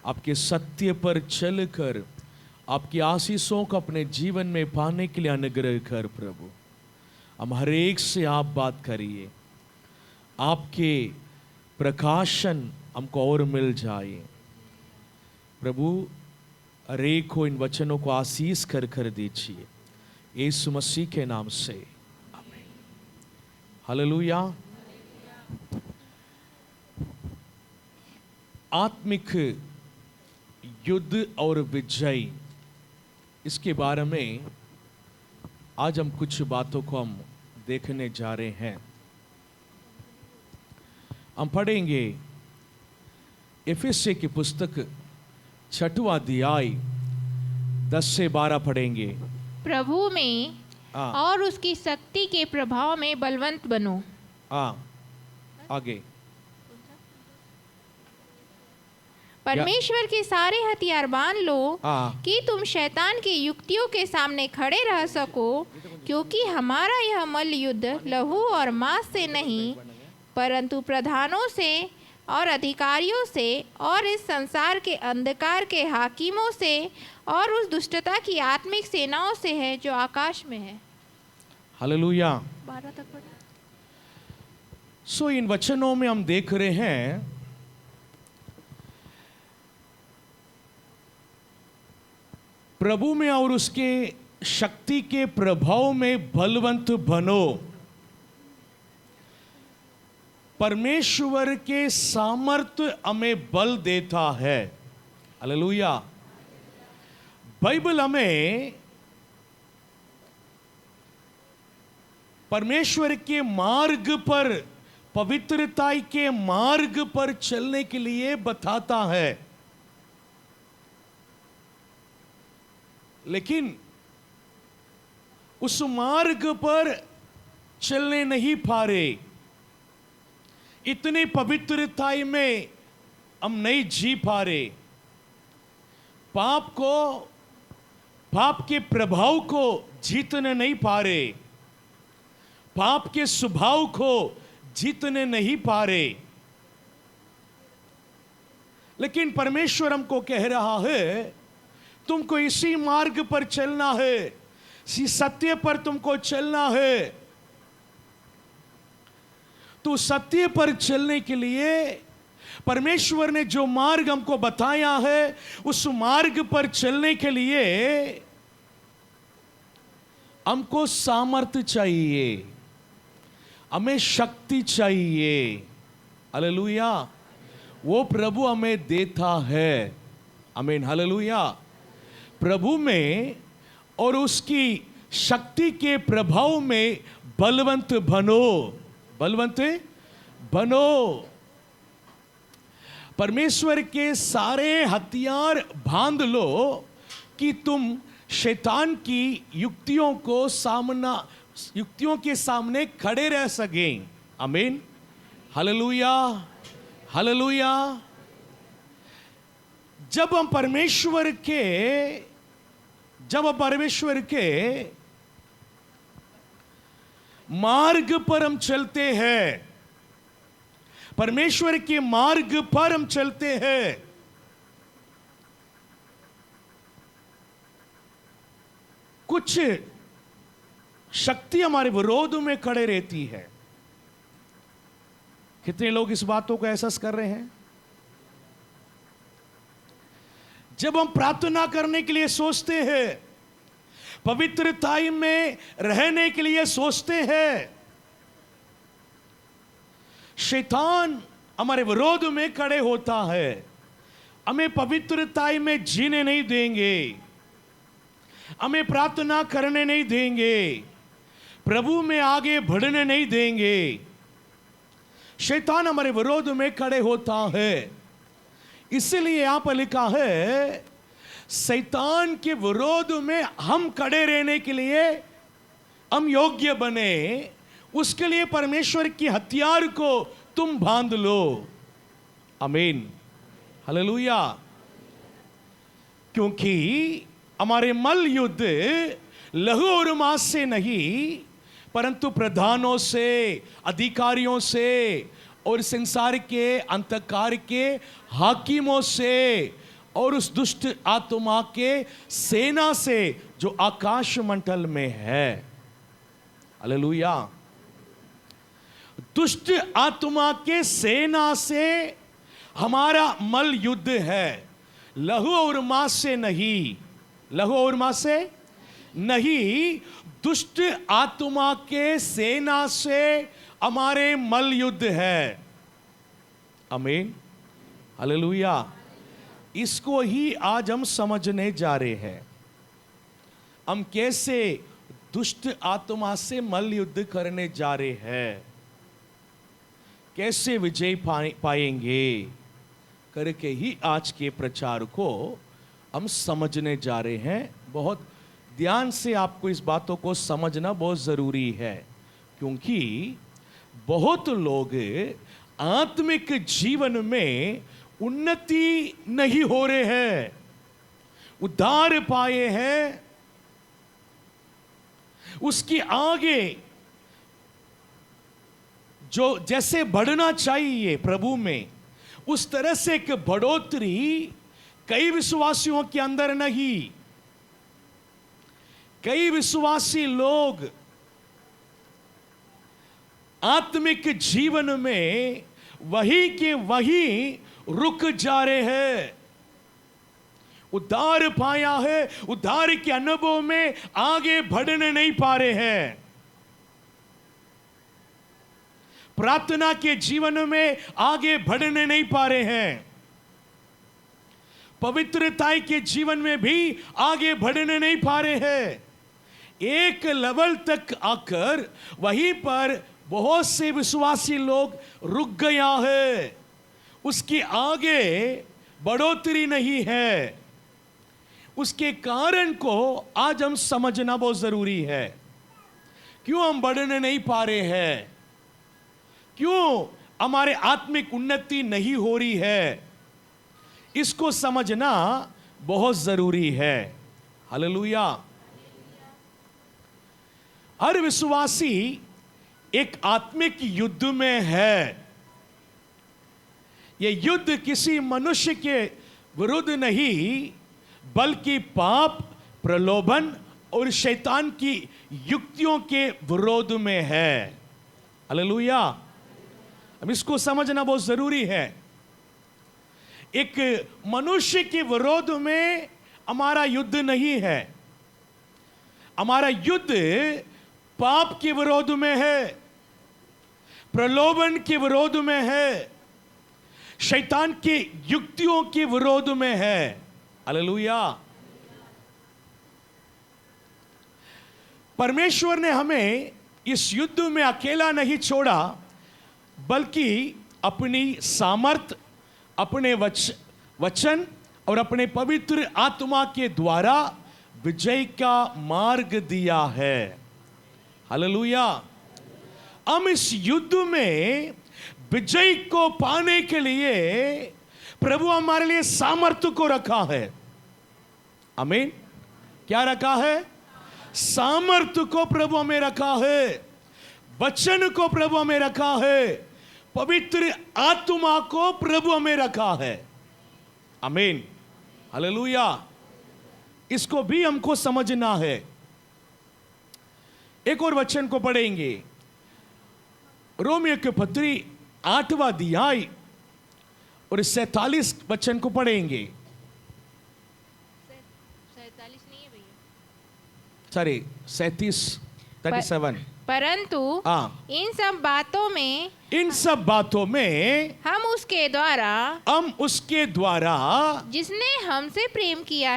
आपके सत्य पर चलकर आपकी आशीषों को अपने जीवन में पाने के लिए अनुग्रह कर प्रभु। हम हर एक से आप बात करिए, आपके प्रकाशन हमको और मिल जाए प्रभु। हर एक को इन वचनों को आशीष कर कर दीजिए यीशु मसीह के नाम से, आमीन। हालेलुया। आत्मिक युद्ध और विजय, इसके बारे में आज हम कुछ बातों को हम देखने जा रहे हैं। हम पढ़ेंगे एफेसियों की पुस्तक 6वां अध्याय 10 से 12 पढ़ेंगे। प्रभु में और उसकी शक्ति के प्रभाव में बलवंत बनो। आगे परमेश्वर के सारे हथियार बांध लो कि तुम शैतान की युक्तियों के सामने खड़े रह सको, क्योंकि हमारा यह मल्ल युद्ध लहू और मांस से नहीं, परंतु प्रधानों से और अधिकारियों से और इस संसार के अंधकार के हाकिमों से और उस दुष्टता की आत्मिक सेनाओं से है जो आकाश में है। हालेलुया। 12 तक पढ़े। सो इन वचनों में हम देख रहे हैं प्रभु में और उसके शक्ति के प्रभाव में बलवंत बनो। परमेश्वर के सामर्थ्य हमें बल देता है। हालेलुया। बाइबल हमें परमेश्वर के मार्ग पर, पवित्रता के मार्ग पर चलने के लिए बताता है, लेकिन उस मार्ग पर चलने नहीं पा रहे। इतनी पवित्रता में हम नहीं जी पा रहे। पाप को, पाप के प्रभाव को जीतने नहीं पा रहे। पाप के स्वभाव को जीतने नहीं पा रहे। लेकिन परमेश्वर हमको कह रहा है तुमको इसी मार्ग पर चलना है, इसी सत्य पर तुमको चलना है। तो सत्य पर चलने के लिए परमेश्वर ने जो मार्ग हमको बताया है, उस मार्ग पर चलने के लिए हमको सामर्थ्य चाहिए, हमें शक्ति चाहिए। हालेलुया। वो प्रभु हमें देता है। आमीन। हालेलुया। प्रभु में और उसकी शक्ति के प्रभाव में बलवंत बनो। बलवंत बनो। परमेश्वर के सारे हथियार बांध लो कि तुम शैतान की युक्तियों के सामने खड़े रह सकें। आमीन। हालेलुया। हालेलुया। जब हम परमेश्वर के मार्ग पर हम चलते हैं, परमेश्वर के मार्ग पर हम चलते हैं, कुछ शक्ति हमारे विरोध में खड़े रहती है। कितने लोग इस बातों को एहसास कर रहे हैं? जब हम प्रार्थना करने के लिए सोचते हैं, पवित्रता में रहने के लिए सोचते हैं, शैतान हमारे विरोध में खड़े होता है, हमें पवित्रता में जीने नहीं देंगे, हमें प्रार्थना करने नहीं देंगे, प्रभु में आगे बढ़ने नहीं देंगे। शैतान हमारे विरोध में खड़े होता है। इसलिए यहां पर लिखा है शैतान के विरोध में हम खड़े रहने के लिए हम योग्य बने, उसके लिए परमेश्वर की हथियार को तुम बांध लो। आमीन। हालेलुया। क्योंकि हमारे मल युद्ध लहू और मांस से नहीं, परंतु प्रधानों से, अधिकारियों से और संसार के अंधकार के हाकिमों से और उस दुष्ट आत्मा के सेना से जो आकाश मंडल में है। हालेलुया। दुष्ट आत्मा के सेना से हमारा मल युद्ध है, लहू और मांस से नहीं, लहू और मांस से नहीं, दुष्ट आत्मा के सेना से हमारे मल युद्ध है। आमीन, हालेलुया। इसको ही आज हम समझने जा रहे हैं। हम कैसे दुष्ट आत्मा से मल युद्ध करने जा रहे हैं, कैसे विजय पाएंगे करके ही आज के प्रचार को हम समझने जा रहे हैं। बहुत ध्यान से आपको इस बातों को समझना बहुत जरूरी है, क्योंकि बहुत लोग आत्मिक जीवन में उन्नति नहीं हो रहे हैं, उद्धार पाए हैं, उसकी आगे जो जैसे बढ़ना चाहिए प्रभु में, उस तरह से एक बढ़ोतरी कई विश्वासियों के अंदर नहीं। कई विश्वासी लोग आत्मिक जीवन में वही के वही रुक जा रहे हैं। उद्धार पाया है, उद्धार के अनुभव में आगे बढ़ने नहीं पा रहे हैं। प्रार्थना के जीवन में आगे बढ़ने नहीं पा रहे हैं। पवित्रता के जीवन में भी आगे बढ़ने नहीं पा रहे हैं। एक लेवल तक आकर वहीं पर बहुत से विश्वासी लोग रुक गया है, उसके आगे बढ़ोतरी नहीं है। उसके कारण को आज हम समझना बहुत जरूरी है। क्यों हम बढ़ने नहीं पा रहे हैं, क्यों हमारे आत्मिक उन्नति नहीं हो रही है, इसको समझना बहुत जरूरी है। हालेलुया। हर विश्वासी एक आत्मिक युद्ध में है। यह युद्ध किसी मनुष्य के विरुद्ध नहीं, बल्कि पाप, प्रलोभन और शैतान की युक्तियों के विरोध में है। हालेलुया। अब इसको समझना बहुत जरूरी है। एक मनुष्य के विरोध में हमारा युद्ध नहीं है। हमारा युद्ध पाप के विरोध में है, प्रलोभन के विरोध में है, शैतान की युक्तियों के विरोध में है। हालेलुया। परमेश्वर ने हमें इस युद्ध में अकेला नहीं छोड़ा, बल्कि अपनी सामर्थ, अपने वचन और अपने पवित्र आत्मा के द्वारा विजय का मार्ग दिया है। हालेलुया। हम इस युद्ध में विजय को पाने के लिए प्रभु हमारे लिए सामर्थ्य को रखा है। आमीन। क्या रखा है? सामर्थ्य को प्रभु हमें रखा है, वचन को प्रभु हमें रखा है, पवित्र आत्मा को प्रभु हमें रखा है। आमीन, हालेलुया। इसको भी हमको समझना है। एक और वचन को पढ़ेंगे, रोमियो के पत्री 8वां अध्याय और 47 वचन को पढ़ेंगे। 47 नहीं है भैया, सॉरी 37 परंतु इन सब बातों में हम उसके द्वारा जिसने हमसे प्रेम किया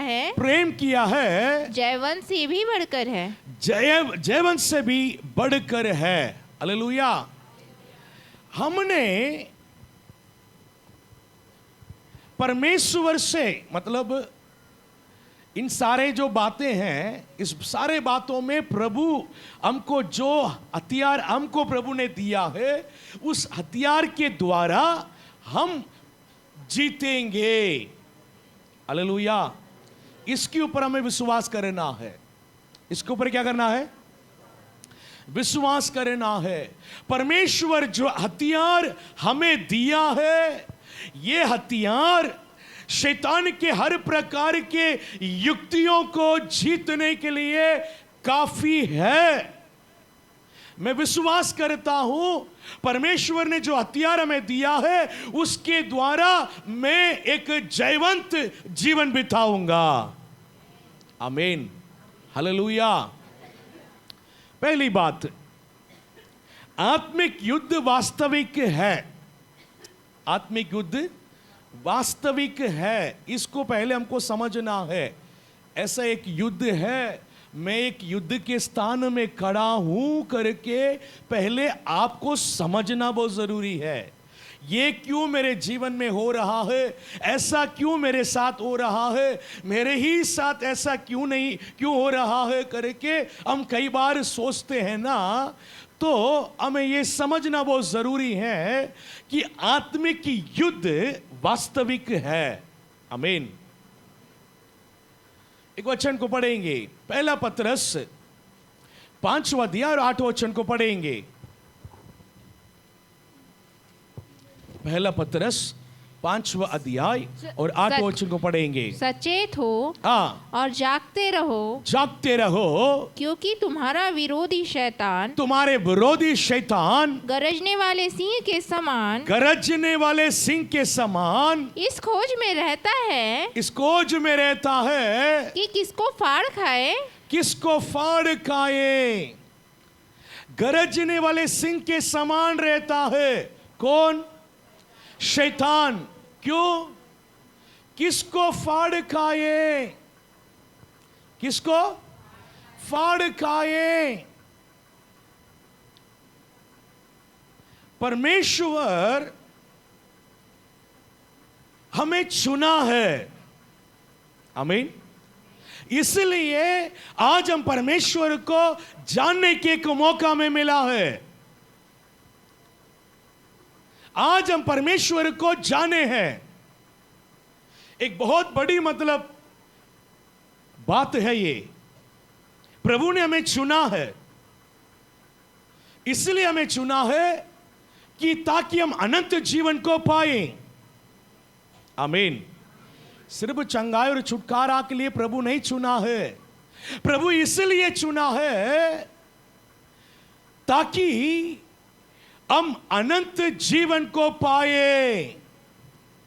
है जयवंत से भी बढ़कर है। जयवंत से भी बढ़कर है। हालेलुया। हमने परमेश्वर से, मतलब इन सारे जो बातें हैं, इस सारे बातों में प्रभु हमको जो हथियार हमको प्रभु ने दिया है, उस हथियार के द्वारा हम जीतेंगे। हालेलुया। इसके ऊपर हमें विश्वास करना है। इसके ऊपर क्या करना है? विश्वास करना है। परमेश्वर जो हथियार हमें दिया है, ये हथियार शैतान के हर प्रकार के युक्तियों को जीतने के लिए काफी है। मैं विश्वास करता हूं परमेश्वर ने जो हथियार हमें दिया है उसके द्वारा मैं एक जयवंत जीवन बिताऊंगा। आमीन, हालेलुया। पहली बात, आत्मिक युद्ध वास्तविक है। आत्मिक युद्ध वास्तविक है, इसको पहले हमको समझना है। ऐसा एक युद्ध है, मैं एक युद्ध के स्थान में खड़ा हूं करके पहले आपको समझना बहुत जरूरी है। ये क्यों मेरे जीवन में हो रहा है, ऐसा क्यों मेरे साथ हो रहा है, मेरे ही साथ ऐसा क्यों हो रहा है करके हम कई बार सोचते हैं ना। तो हमें ये समझना बहुत जरूरी है कि आत्मिक युद्ध वास्तविक है। आमीन। एक वचन को पढ़ेंगे, पहला पतरस 5वां अध्याय और 8वां वचन को पढ़ेंगे। पहला पतरस 5वां अध्याय और 8वां वचन को पढ़ेंगे। सचेत हो और जागते रहो, क्योंकि तुम्हारा विरोधी शैतान गरजने वाले सिंह के समान इस खोज में रहता है कि किसको फाड़ खाए। गरजने वाले सिंह के समान रहता है कौन? शैतान। क्यों? किसको फाड़ खाए, किसको फाड़ खाए। परमेश्वर हमें चुना है। आमीन। इसलिए आज हम परमेश्वर को जानने के एक मौका में मिला है। आज हम परमेश्वर को जाने हैं। एक बहुत बड़ी बात है ये। प्रभु ने हमें चुना है, इसलिए हमें चुना है कि ताकि हम अनंत जीवन को पाए। आमीन। सिर्फ चंगाई और छुटकारा के लिए प्रभु नहीं चुना है। प्रभु इसलिए चुना है ताकि हम अनंत जीवन को पाए।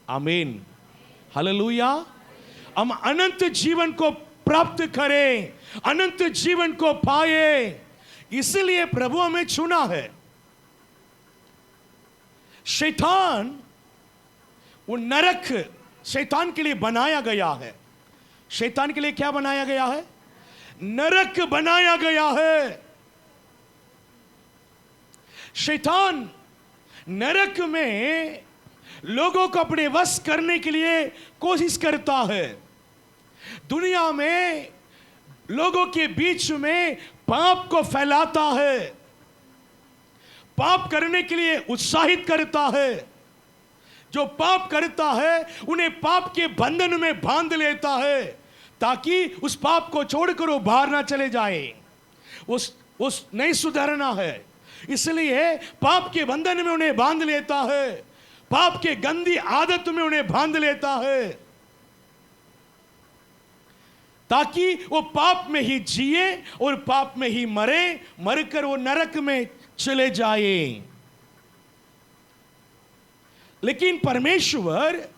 आमीन, हालेलुया। हम अनंत जीवन को प्राप्त करें, अनंत जीवन को पाए, इसलिए प्रभु हमें चुना है। शैतान, वो नरक शैतान के लिए बनाया गया है। शैतान के लिए क्या बनाया गया है? नरक बनाया गया है। शैतान नरक में लोगों को अपने वश करने के लिए कोशिश करता है। दुनिया में लोगों के बीच में पाप को फैलाता है, पाप करने के लिए उत्साहित करता है। जो पाप करता है उन्हें पाप के बंधन में बांध लेता है ताकि उस पाप को छोड़कर वो बाहर ना चले जाए। उस नहीं सुधरना है, इसलिए पाप के बंधन में उन्हें बांध लेता है, पाप के गंदी आदत में उन्हें बांध लेता है ताकि वो पाप में ही जिए और पाप में ही मरे, मरकर वो नरक में चले जाए। लेकिन परमेश्वर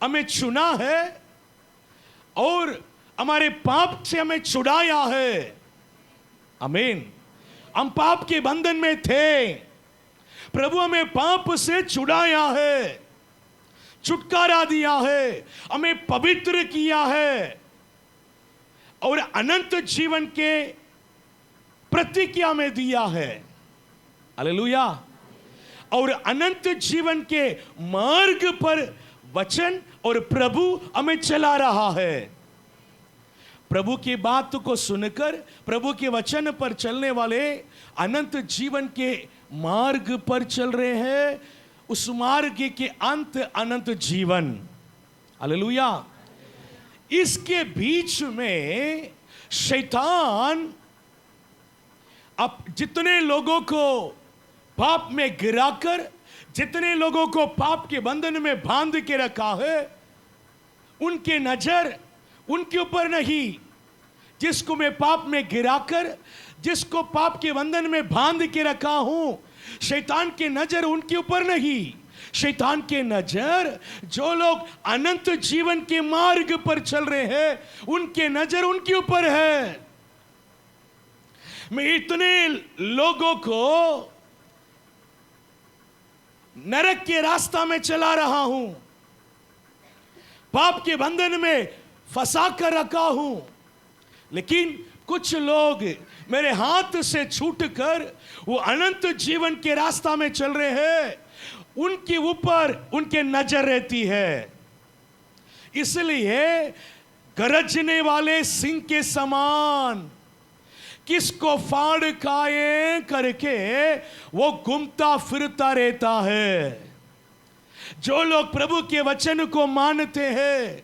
हमें चुना है और हमारे पाप से हमें छुड़ाया है। आमीन। हम पाप के बंधन में थे, प्रभु हमें पाप से छुड़ाया है, छुटकारा दिया है, हमें पवित्र किया है और अनंत जीवन के प्रतिज्ञा में दिया है। हालेलुया। और अनंत जीवन के मार्ग पर वचन और प्रभु हमें चला रहा है। प्रभु की बात को सुनकर प्रभु के वचन पर चलने वाले अनंत जीवन के मार्ग पर चल रहे हैं। उस मार्ग के अंत अनंत जीवन। हालेलुया। इसके बीच में शैतान अब जितने लोगों को पाप में गिराकर, जितने लोगों को पाप के बंधन में बांध के रखा है, उनके नजर उनके ऊपर नहीं, जिसको मैं पाप में गिराकर, जिसको पाप के बंधन में बांध के रखा हूं, शैतान की नजर उनके ऊपर नहीं। शैतान के नजर जो लोग अनंत जीवन के मार्ग पर चल रहे हैं, उनके नजर उनके ऊपर है। मैं इतने लोगों को नरक के रास्ता में चला रहा हूं, पाप के बंधन में फंसा कर रखा हूं, लेकिन कुछ लोग मेरे हाथ से छूटकर वो अनंत जीवन के रास्ता में चल रहे हैं, उनके ऊपर उनके नजर रहती है। इसलिए गरजने वाले सिंह के समान किसको फाड़ खाए करके वो घूमता फिरता रहता है। जो लोग प्रभु के वचन को मानते हैं,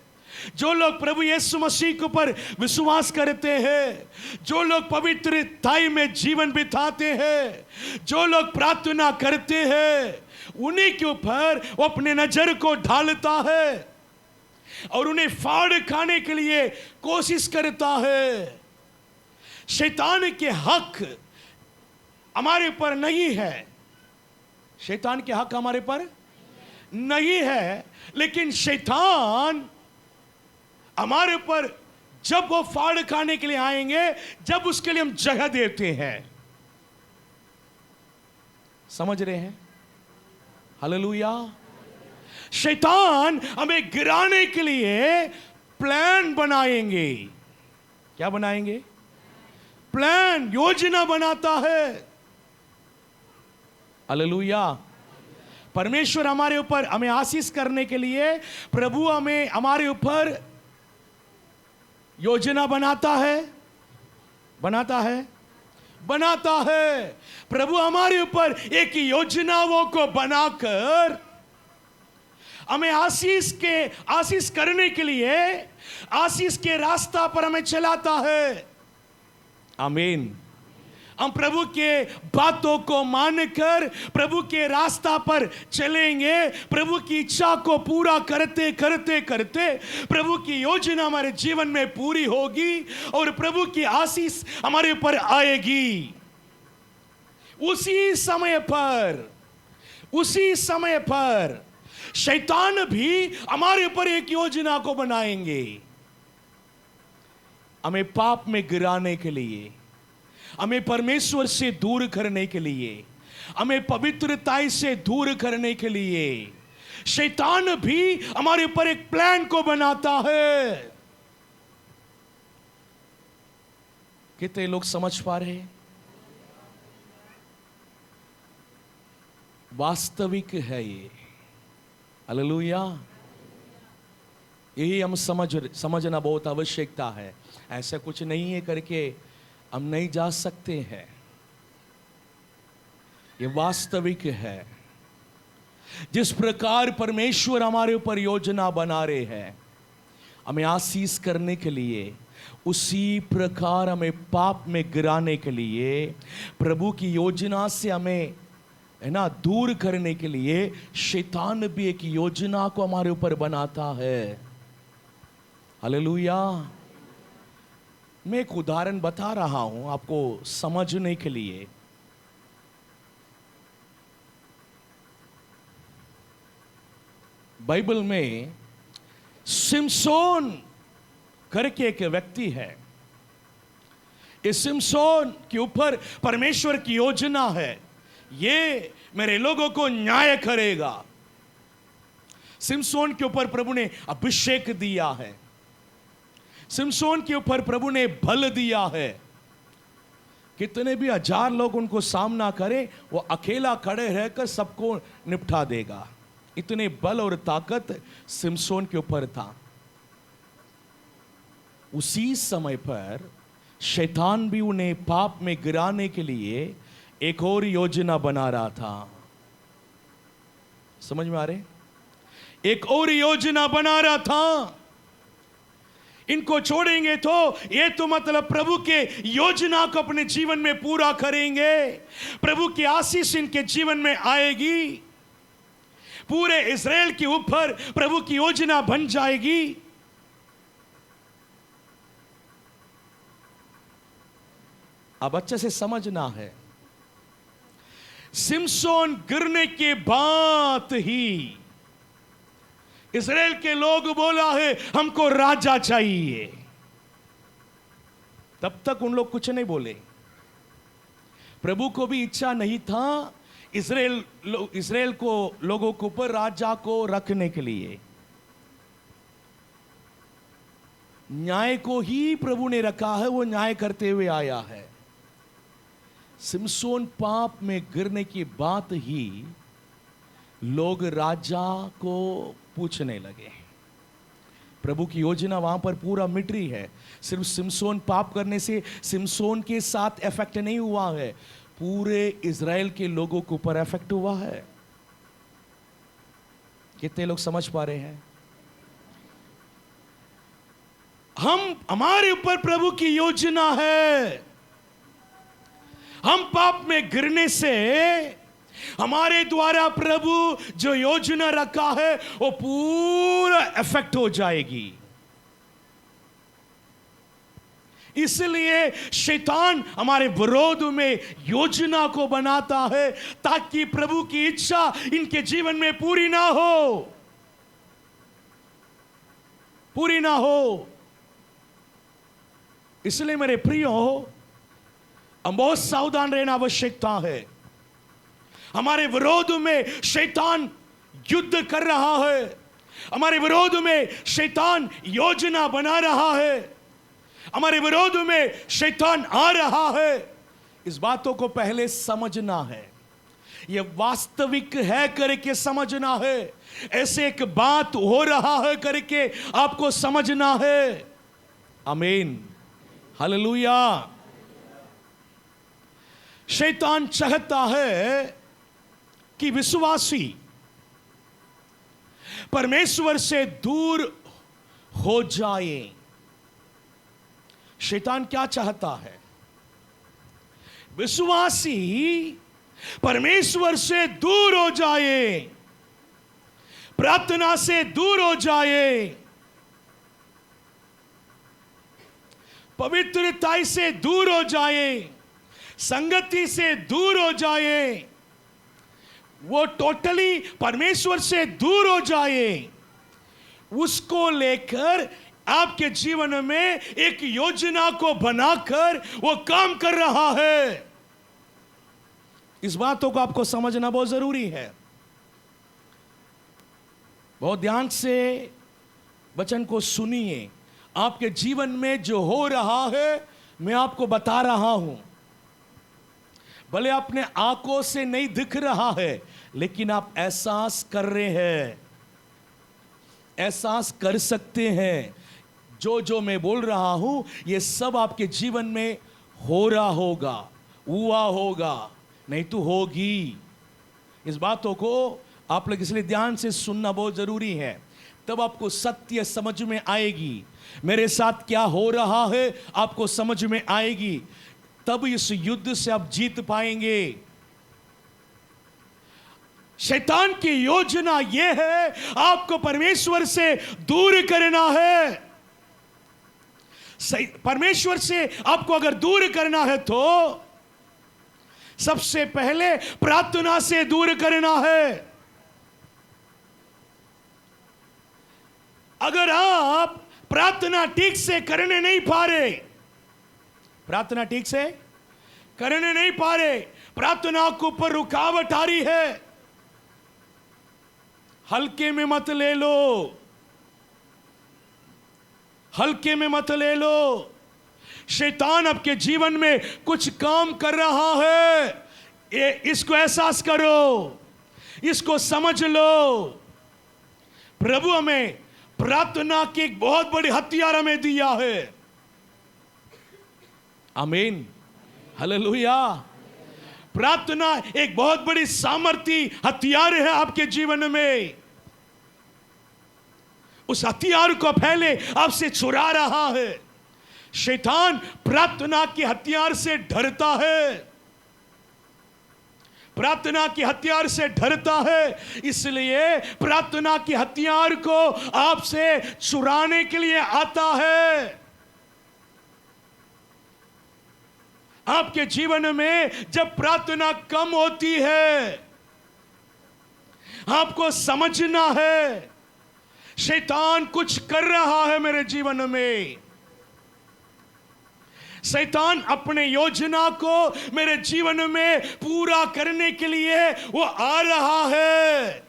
जो लोग प्रभु यीशु मसीह के ऊपर विश्वास करते हैं, जो लोग पवित्रताई में जीवन बिताते हैं, जो लोग प्रार्थना करते हैं, उन्हीं के ऊपर वो अपने नजर को ढालता है और उन्हें फाड़ खाने के लिए कोशिश करता है। शैतान के हक हमारे पर नहीं है, शैतान के हक हमारे पर नहीं है, लेकिन शैतान हमारे पर जब वो फाड़ खाने के लिए आएंगे, जब उसके लिए हम जगह देते हैं। समझ रहे हैं? हालेलुया। शैतान हमें गिराने के लिए प्लान बनाएंगे। क्या बनाएंगे? प्लान, योजना बनाता है। हालेलुया। परमेश्वर हमारे ऊपर हमें आशीष करने के लिए प्रभु हमें हमारे ऊपर योजना बनाता है। प्रभु हमारे ऊपर एक योजनाओं को बनाकर हमें आशीष करने के लिए आशीष के रास्ता पर हमें चलाता है। आमीन। हम प्रभु के बातों को मानकर प्रभु के रास्ता पर चलेंगे। प्रभु की इच्छा को पूरा करते करते करते प्रभु की योजना हमारे जीवन में पूरी होगी और प्रभु की आशीष हमारे ऊपर आएगी। उसी समय पर शैतान भी हमारे ऊपर एक योजना को बनाएंगे, हमें पाप में गिराने के लिए, हमें परमेश्वर से दूर करने के लिए, हमें पवित्रता से दूर करने के लिए शैतान भी हमारे ऊपर एक प्लान को बनाता है। कितने लोग समझ पा रहे हैं? वास्तविक है ये। हालेलुया। यही हम समझना बहुत आवश्यकता है। ऐसा कुछ नहीं है करके हम नहीं जा सकते हैं। ये वास्तविक है। जिस प्रकार परमेश्वर हमारे ऊपर योजना बना रहे हैं हमें आशीष करने के लिए, उसी प्रकार हमें पाप में गिराने के लिए, प्रभु की योजना से हमें दूर करने के लिए शैतान भी एक योजना को हमारे ऊपर बनाता है। हालेलुया। मैं एक उदाहरण बता रहा हूं आपको समझने के लिए। बाइबल में सिमसोन करके एक व्यक्ति है। इस सिमसोन के ऊपर परमेश्वर की योजना है, ये मेरे लोगों को न्याय करेगा। सिमसोन के ऊपर प्रभु ने अभिषेक दिया है, सिमसोन के ऊपर प्रभु ने बल दिया है। कितने भी हजार लोग उनको सामना करें, वो अकेला खड़े रहकर सबको निपटा देगा। इतने बल और ताकत सिमसोन के ऊपर था। उसी समय पर शैतान भी उन्हें पाप में गिराने के लिए एक और योजना बना रहा था। समझ में आ रहे? एक और योजना बना रहा था। इनको छोड़ेंगे तो ये तो मतलब प्रभु के योजना को अपने जीवन में पूरा करेंगे, प्रभु की आशीष इनके जीवन में आएगी, पूरे इस्राएल के ऊपर प्रभु की योजना बन जाएगी। अब अच्छे से समझना है, सिमसोन गिरने के बाद ही इस्राएल के लोग बोला है हमको राजा चाहिए। तब तक उन लोग कुछ नहीं बोले। प्रभु को भी इच्छा नहीं था इस्राएल को लोगों के ऊपर राजा को रखने के लिए। न्याय को ही प्रभु ने रखा है, वो न्याय करते हुए आया है। सिमसोन पाप में गिरने की बात ही लोग राजा को पूछने लगे। प्रभु की योजना वहां पर पूरा मिट रही है। सिर्फ सिमसोन पाप करने से सिमसोन के साथ इफेक्ट नहीं हुआ है, पूरे इज़राइल के लोगों के ऊपर इफेक्ट हुआ है। कितने लोग समझ पा रहे हैं? हमारे ऊपर प्रभु की योजना है। हम पाप में गिरने से हमारे द्वारा प्रभु जो योजना रखा है वो पूरा इफेक्ट हो जाएगी। इसलिए शैतान हमारे विरोध में योजना को बनाता है ताकि प्रभु की इच्छा इनके जीवन में पूरी ना हो। इसलिए मेरे प्रियो, हम बहुत सावधान रहना आवश्यकता है। हमारे विरोध में शैतान युद्ध कर रहा है, हमारे विरोध में शैतान योजना बना रहा है, हमारे विरोध में शैतान आ रहा है। इस बातों को पहले समझना है, यह वास्तविक है करके समझना है। ऐसे एक बात हो रहा है करके आपको समझना है। आमीन, हालेलुया। शैतान चाहता है कि विश्वासी परमेश्वर से दूर हो जाए। शैतान क्या चाहता है? विश्वासी परमेश्वर से दूर हो जाए, प्रार्थना से दूर हो जाए, पवित्रता से दूर हो जाए, संगति से दूर हो जाए, वो टोटली परमेश्वर से दूर हो जाए। उसको लेकर आपके जीवन में एक योजना को बनाकर वो काम कर रहा है। इस बातों को आपको समझना बहुत जरूरी है। बहुत ध्यान से वचन को सुनिए। आपके जीवन में जो हो रहा है मैं आपको बता रहा हूं। भले अपने आंखों से नहीं दिख रहा है, लेकिन आप एहसास कर रहे हैं, एहसास कर सकते हैं। जो मैं बोल रहा हूं ये सब आपके जीवन में हो रहा होगा, हुआ होगा, नहीं तो होगी। इस बातों को आप लोग इसलिए ध्यान से सुनना बहुत जरूरी है, तब आपको सत्य समझ में आएगी। मेरे साथ क्या हो रहा है आपको समझ में आएगी, तब इस युद्ध से आप जीत पाएंगे। शैतान की योजना यह है आपको परमेश्वर से दूर करना है। परमेश्वर से आपको अगर दूर करना है तो सबसे पहले प्रार्थना से दूर करना है। अगर आप प्रार्थना ठीक से करने नहीं पा रहे, प्रार्थना ठीक से करने नहीं पा रहे, प्रार्थना के ऊपर रुकावट आ रही है, हल्के में मत ले लो, हल्के में मत ले लो। शैतान आपके जीवन में कुछ काम कर रहा है, इसको एहसास करो, इसको समझ लो। प्रभु हमें प्रार्थना की एक बहुत बड़ी हथियार हमें दिया है। आमीन, हालेलुया। प्रार्थना एक बहुत बड़ी सामर्थी हथियार है आपके जीवन में। उस हथियार को पहले आपसे चुरा रहा है। शैतान प्रार्थना के हथियार से डरता है, प्रार्थना के हथियार से डरता है, इसलिए प्रार्थना के हथियार को आपसे चुराने के लिए आता है। आपके जीवन में जब प्रार्थना कम होती है, आपको समझना है शैतान कुछ कर रहा है मेरे जीवन में। शैतान अपने योजना को मेरे जीवन में पूरा करने के लिए वो आ रहा है।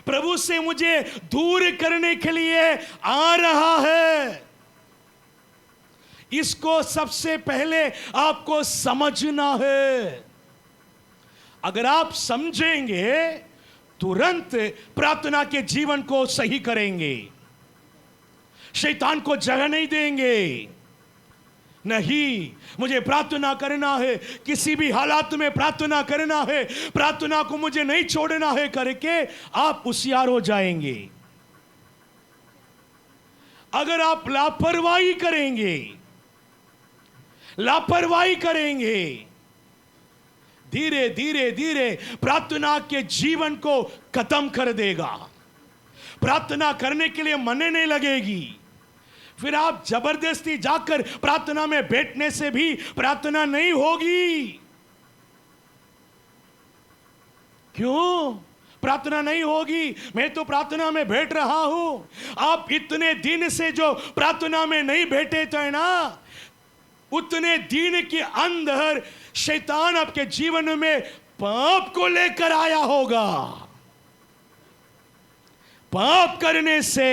प्रभु से मुझे दूर करने के लिए आ रहा है। इसको सबसे पहले आपको समझना है। अगर आप समझेंगे, तुरंत प्रार्थना के जीवन को सही करेंगे, शैतान को जगह नहीं देंगे। नहीं, मुझे प्रार्थना करना है, किसी भी हालात में प्रार्थना करना है, प्रार्थना को मुझे नहीं छोड़ना है करके आप होशियार हो जाएंगे। अगर आप लापरवाही करेंगे, धीरे धीरे धीरे प्रार्थना के जीवन को खत्म कर देगा। प्रार्थना करने के लिए मन नहीं लगेगी। फिर आप जबरदस्ती जाकर प्रार्थना में बैठने से भी प्रार्थना नहीं होगी। क्यों प्रार्थना नहीं होगी? मैं तो प्रार्थना में बैठ रहा हूं। आप इतने दिन से जो प्रार्थना में नहीं बैठे थे ना, उतने दिन के अंदर शैतान आपके जीवन में पाप को लेकर आया होगा। पाप करने से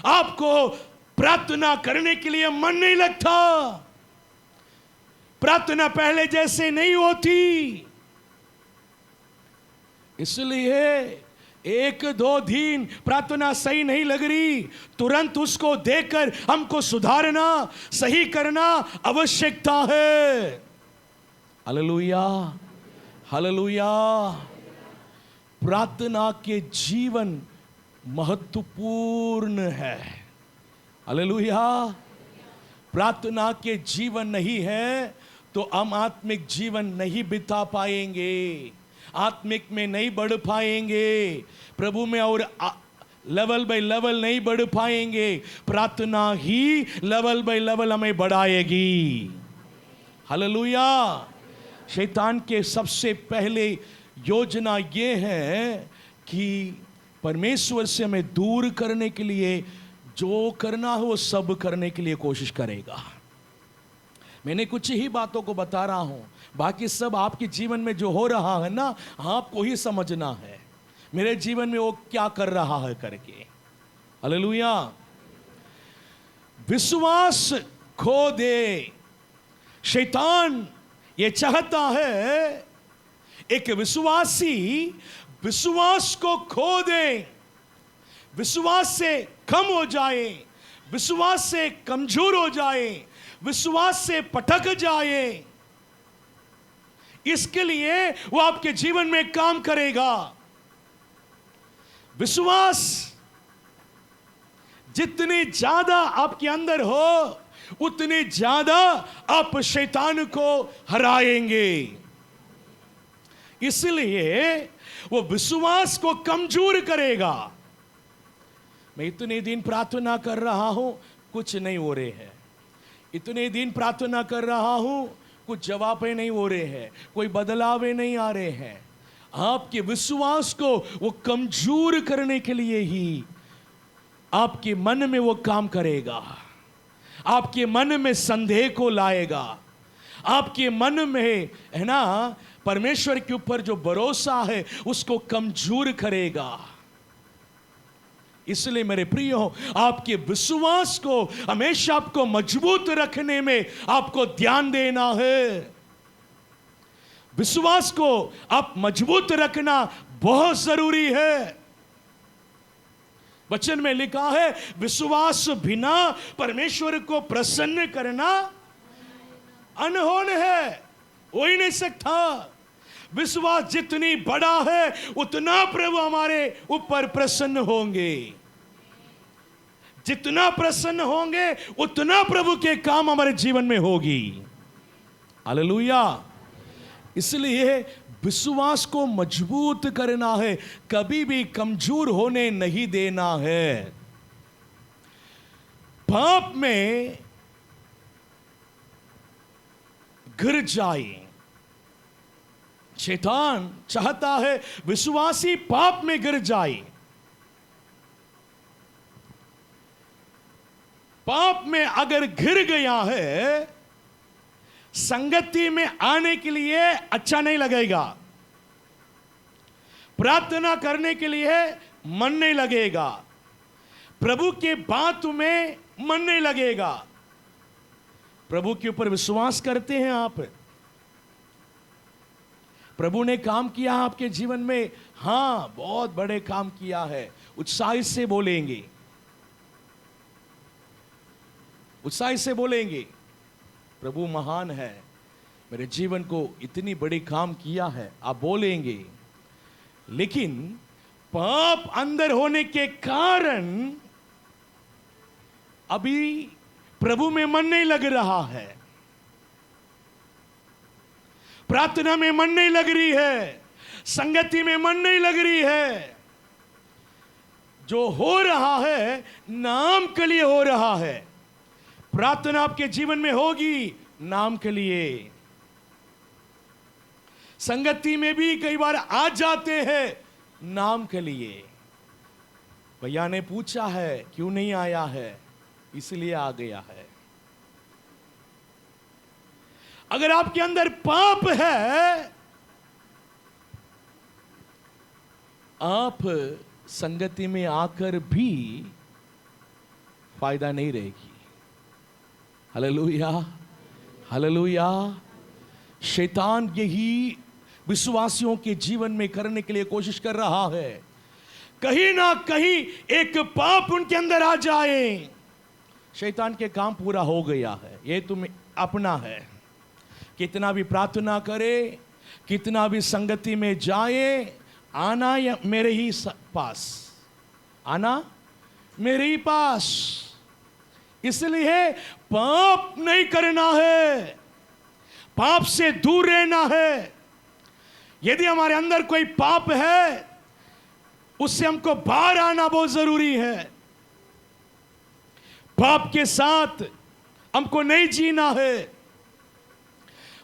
आपको प्रार्थना करने के लिए मन नहीं लगता। प्रार्थना पहले जैसे नहीं होती। इसलिए 1-2 दिन प्रार्थना सही नहीं लग रही, तुरंत उसको देखकर हमको सुधारना, सही करना आवश्यकता है। Hallelujah, hallelujah. प्रार्थना के जीवन महत्वपूर्ण है। हालेलुया। प्रार्थना के जीवन नहीं है तो हम आत्मिक जीवन नहीं बिता पाएंगे, आत्मिक में नहीं बढ़ पाएंगे, प्रभु में और लेवल बाय लेवल नहीं बढ़ पाएंगे। प्रार्थना ही लेवल बाय लेवल हमें बढ़ाएगी। हालेलुया। शैतान के सबसे पहले योजना ये है कि परमेश्वर से हमें दूर करने के लिए जो करना हो वो सब करने के लिए कोशिश करेगा। मैंने कुछ ही बातों को बता रहा हूं, बाकी सब आपके जीवन में जो हो रहा है ना, आपको ही समझना है मेरे जीवन में वो क्या कर रहा है करके। हालेलुया। विश्वास खो दे। शैतान ये चाहता है एक विश्वासी विश्वास को खो दे, विश्वास से कम हो जाए, विश्वास से कमजोर हो जाए, विश्वास से पटक जाए। इसके लिए वो आपके जीवन में काम करेगा। विश्वास जितनी ज्यादा आपके अंदर हो, उतनी ज्यादा आप शैतान को हराएंगे। इसलिए वो विश्वास को कमजोर करेगा। मैं इतने दिन प्रार्थना कर रहा हूं, कुछ नहीं हो रहे हैं। इतने दिन प्रार्थना कर रहा हूं, कुछ जवाब नहीं हो रहे हैं, कोई बदलाव नहीं आ रहे हैं। आपके विश्वास को वो कमजोर करने के लिए ही आपके मन में वो काम करेगा। आपके मन में संदेह को लाएगा। आपके मन में है ना, परमेश्वर के ऊपर जो भरोसा है उसको कमजोर करेगा। इसलिए मेरे प्रियो, आपके विश्वास को हमेशा आपको मजबूत रखने में आपको ध्यान देना है। विश्वास को आप मजबूत रखना बहुत जरूरी है। वचन में लिखा है, विश्वास बिना परमेश्वर को प्रसन्न करना अनहोनी है, हो ही नहीं सकता। विश्वास जितनी बड़ा है उतना प्रभु हमारे ऊपर प्रसन्न होंगे। जितना प्रसन्न होंगे उतना प्रभु के काम हमारे जीवन में होगी। हालेलुया। इसलिए विश्वास को मजबूत करना है, कभी भी कमजोर होने नहीं देना है। पाप में गिर जाए। शैतान चाहता है विश्वासी पाप में गिर जाए। पाप में अगर गिर गया है, संगति में आने के लिए अच्छा नहीं लगेगा, प्रार्थना करने के लिए मन नहीं लगेगा, प्रभु के बात में मन नहीं लगेगा। प्रभु के ऊपर विश्वास करते हैं आप, प्रभु ने काम किया आपके जीवन में, हां बहुत बड़े काम किया है, उत्साहित से बोलेंगे, उत्साहित से बोलेंगे प्रभु महान है, मेरे जीवन को इतनी बड़ी काम किया है, आप बोलेंगे। लेकिन पाप अंदर होने के कारण अभी प्रभु में मन नहीं लग रहा है, प्रार्थना में मन नहीं लग रही है, संगति में मन नहीं लग रही है। जो हो रहा है नाम के लिए हो रहा है। प्रार्थना आपके जीवन में होगी नाम के लिए, संगति में भी कई बार आ जाते हैं नाम के लिए। भैया ने पूछा है क्यों नहीं आया है, इसलिए आ गया है। अगर आपके अंदर पाप है, आप संगति में आकर भी फायदा नहीं रहेगी। Hallelujah, hallelujah. शैतान यही विश्वासियों के जीवन में करने के लिए कोशिश कर रहा है, कहीं ना कहीं एक पाप उनके अंदर आ जाए। शैतान के काम पूरा हो गया है, ये तुम अपना है। कितना भी प्रार्थना करे, कितना भी संगति में जाए, आना या मेरे ही पास, आना मेरे ही पास। इसलिए पाप नहीं करना है, पाप से दूर रहना है। यदि हमारे अंदर कोई पाप है, उससे हमको बाहर आना बहुत जरूरी है। पाप के साथ हमको नहीं जीना है,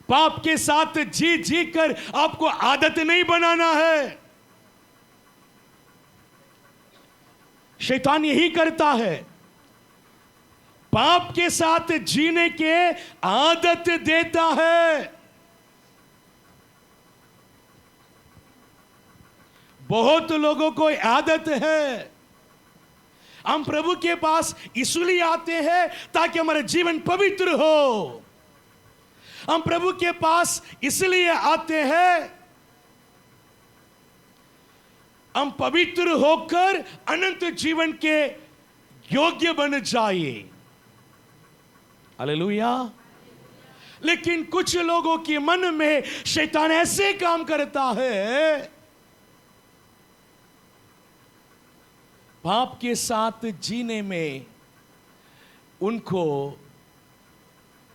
पाप के साथ जी जी कर आपको आदत नहीं बनाना है। शैतान यही करता है, पाप के साथ जीने के आदत देता है। बहुत लोगों को आदत है, हम प्रभु के पास इसलिए आते हैं ताकि हमारा जीवन पवित्र हो। हम प्रभु के पास इसलिए आते हैं, हम पवित्र होकर अनंत जीवन के योग्य बन जाए। हालेलुया। लेकिन कुछ लोगों के मन में शैतान ऐसे काम करता है, पाप के साथ जीने में उनको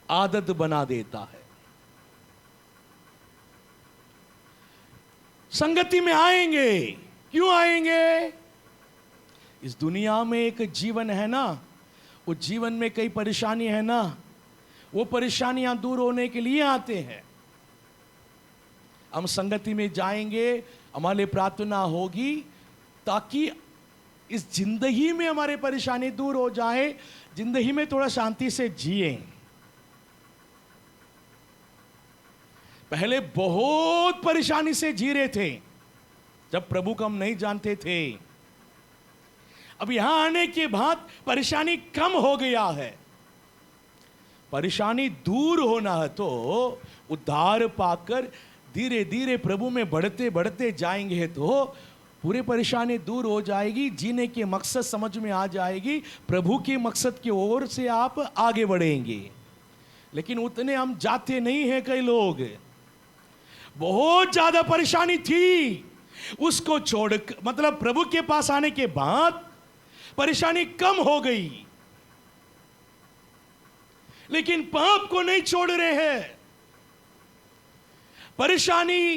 आदत बना देता है। संगति में आएंगे, क्यों आएंगे? इस दुनिया में एक जीवन है ना, उस जीवन में कई परेशानी है ना, वो परेशानियां दूर होने के लिए आते हैं। हम संगति में जाएंगे, हमारे लिए प्रार्थना होगी ताकि इस जिंदगी में हमारे परेशानी दूर हो जाए, जिंदगी में थोड़ा शांति से जिए। पहले बहुत परेशानी से जी रहे थे जब प्रभु को हम नहीं जानते थे। अब यहां आने के बाद परेशानी कम हो गया है। परेशानी दूर होना है तो उद्धार पाकर धीरे धीरे प्रभु में बढ़ते बढ़ते जाएंगे तो पूरी परेशानी दूर हो जाएगी, जीने के मकसद समझ में आ जाएगी, प्रभु के मकसद की ओर से आप आगे बढ़ेंगे। लेकिन उतने हम जाते नहीं हैं। कई लोग, बहुत ज्यादा परेशानी थी, उसको छोड़ मतलब प्रभु के पास आने के बाद परेशानी कम हो गई, लेकिन पाप को नहीं छोड़ रहे हैं। परेशानी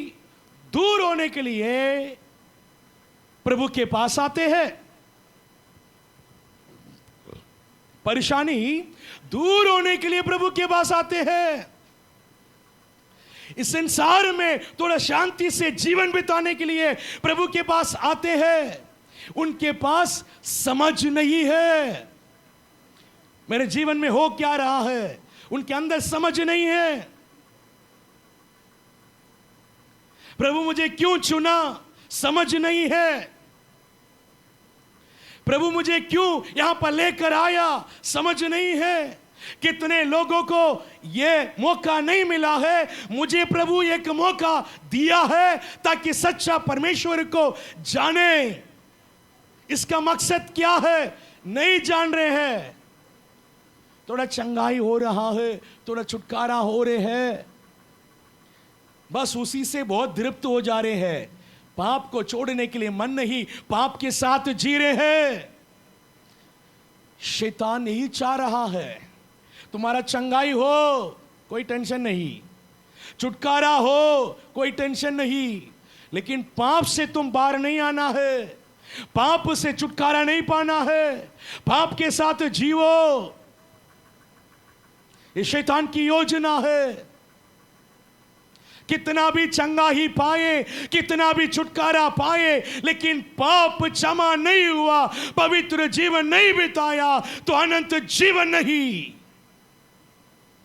दूर होने के लिए प्रभु के पास आते हैं। परेशानी दूर होने के लिए प्रभु के पास आते हैं। इस संसार में थोड़ा शांति से जीवन बिताने के लिए प्रभु के पास आते हैं, उनके पास समझ नहीं है मेरे जीवन में हो क्या रहा है, उनके अंदर समझ नहीं है। प्रभु मुझे क्यों चुना, समझ नहीं है। प्रभु मुझे क्यों यहां पर लेकर आया, समझ नहीं है। कितने लोगों को यह मौका नहीं मिला है, मुझे प्रभु एक मौका दिया है ताकि सच्चा परमेश्वर को जाने। इसका मकसद क्या है नहीं जान रहे हैं। थोड़ा चंगाई हो रहा है, थोड़ा छुटकारा हो रहे हैं, बस उसी से बहुत तृप्त हो जा रहे हैं। पाप को छोड़ने के लिए मन नहीं, पाप के साथ जी रहे हैं। शैतान यही चाह रहा है तुम्हारा चंगाई हो, कोई टेंशन नहीं, छुटकारा हो, कोई टेंशन नहीं, लेकिन पाप से तुम बाहर नहीं आना है, पाप से छुटकारा नहीं पाना है, पाप के साथ जीवो। ये शैतान की योजना है। कितना भी चंगा ही पाए, कितना भी छुटकारा पाए, लेकिन पाप क्षमा नहीं हुआ, पवित्र जीवन नहीं बिताया तो अनंत जीवन नहीं।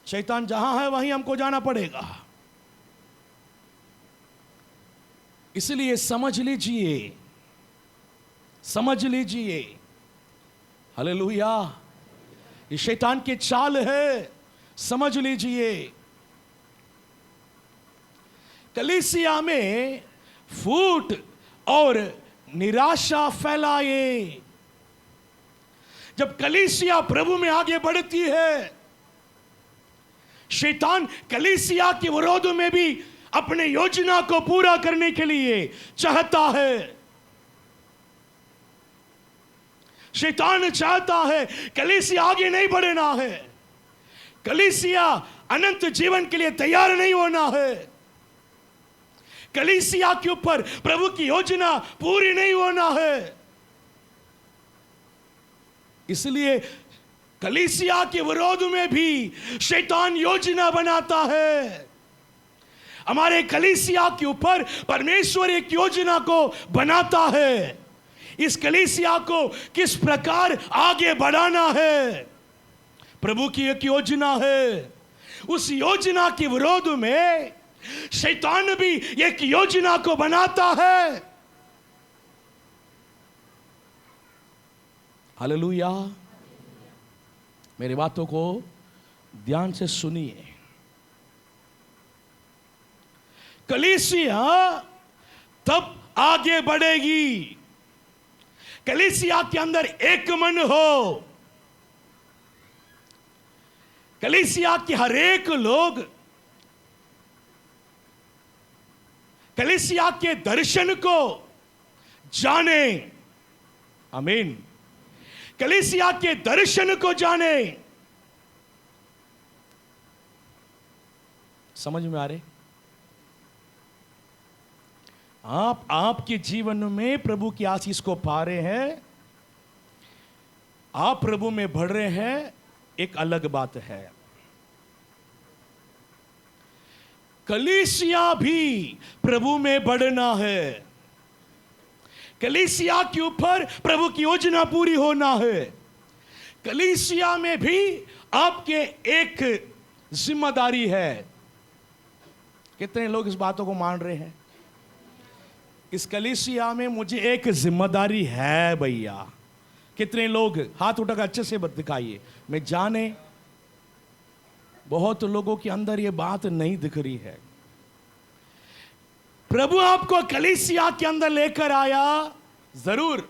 शैतान जहां है वहीं हमको जाना पड़ेगा। इसलिए समझ लीजिए, समझ लीजिए। हालेलुया। ये शैतान की चाल है, समझ लीजिए। कलीसिया में फूट और निराशा फैलाए। जब कलीसिया प्रभु में आगे बढ़ती है, शैतान कलीसिया के विरोध में भी अपने योजना को पूरा करने के लिए चाहता है। शैतान चाहता है कलीसिया आगे नहीं बढ़ना है, कलीसिया अनंत जीवन के लिए तैयार नहीं होना है, कलीसिया के ऊपर प्रभु की योजना पूरी नहीं होना है। इसलिए कलीसिया के विरोध में भी शैतान योजना बनाता है। हमारे कलीसिया के ऊपर परमेश्वर एक योजना को बनाता है। इस कलीसिया को किस प्रकार आगे बढ़ाना है, प्रभु की एक योजना है। उस योजना के विरोध में शैतान भी एक योजना को बनाता है। हालेलुया। मेरी बातों को ध्यान से सुनिए। कलीसिया तब आगे बढ़ेगी, कलीसिया के अंदर एक मन हो, कलीसिया के हर एक लोग कलीसिया के दर्शन को जाने। आमीन। कलीसिया के दर्शन को जाने। समझ में आ रहे? आप आपके जीवन में प्रभु की आशीष को पा रहे हैं, आप प्रभु में बढ़ रहे हैं, एक अलग बात है। कलीसिया भी प्रभु में बढ़ना है, कलीसिया के ऊपर प्रभु की योजना पूरी होना है। कलीसिया में भी आपके एक जिम्मेदारी है। कितने लोग इस बातों को मान रहे हैं? इस कलीसिया में मुझे एक जिम्मेदारी है भैया। कितने लोग हाथ उठाकर अच्छे से दिखाइए। मैं जाने बहुत लोगों के अंदर ये बात नहीं दिख रही है। प्रभु आपको कलीसिया के अंदर लेकर आया, जरूर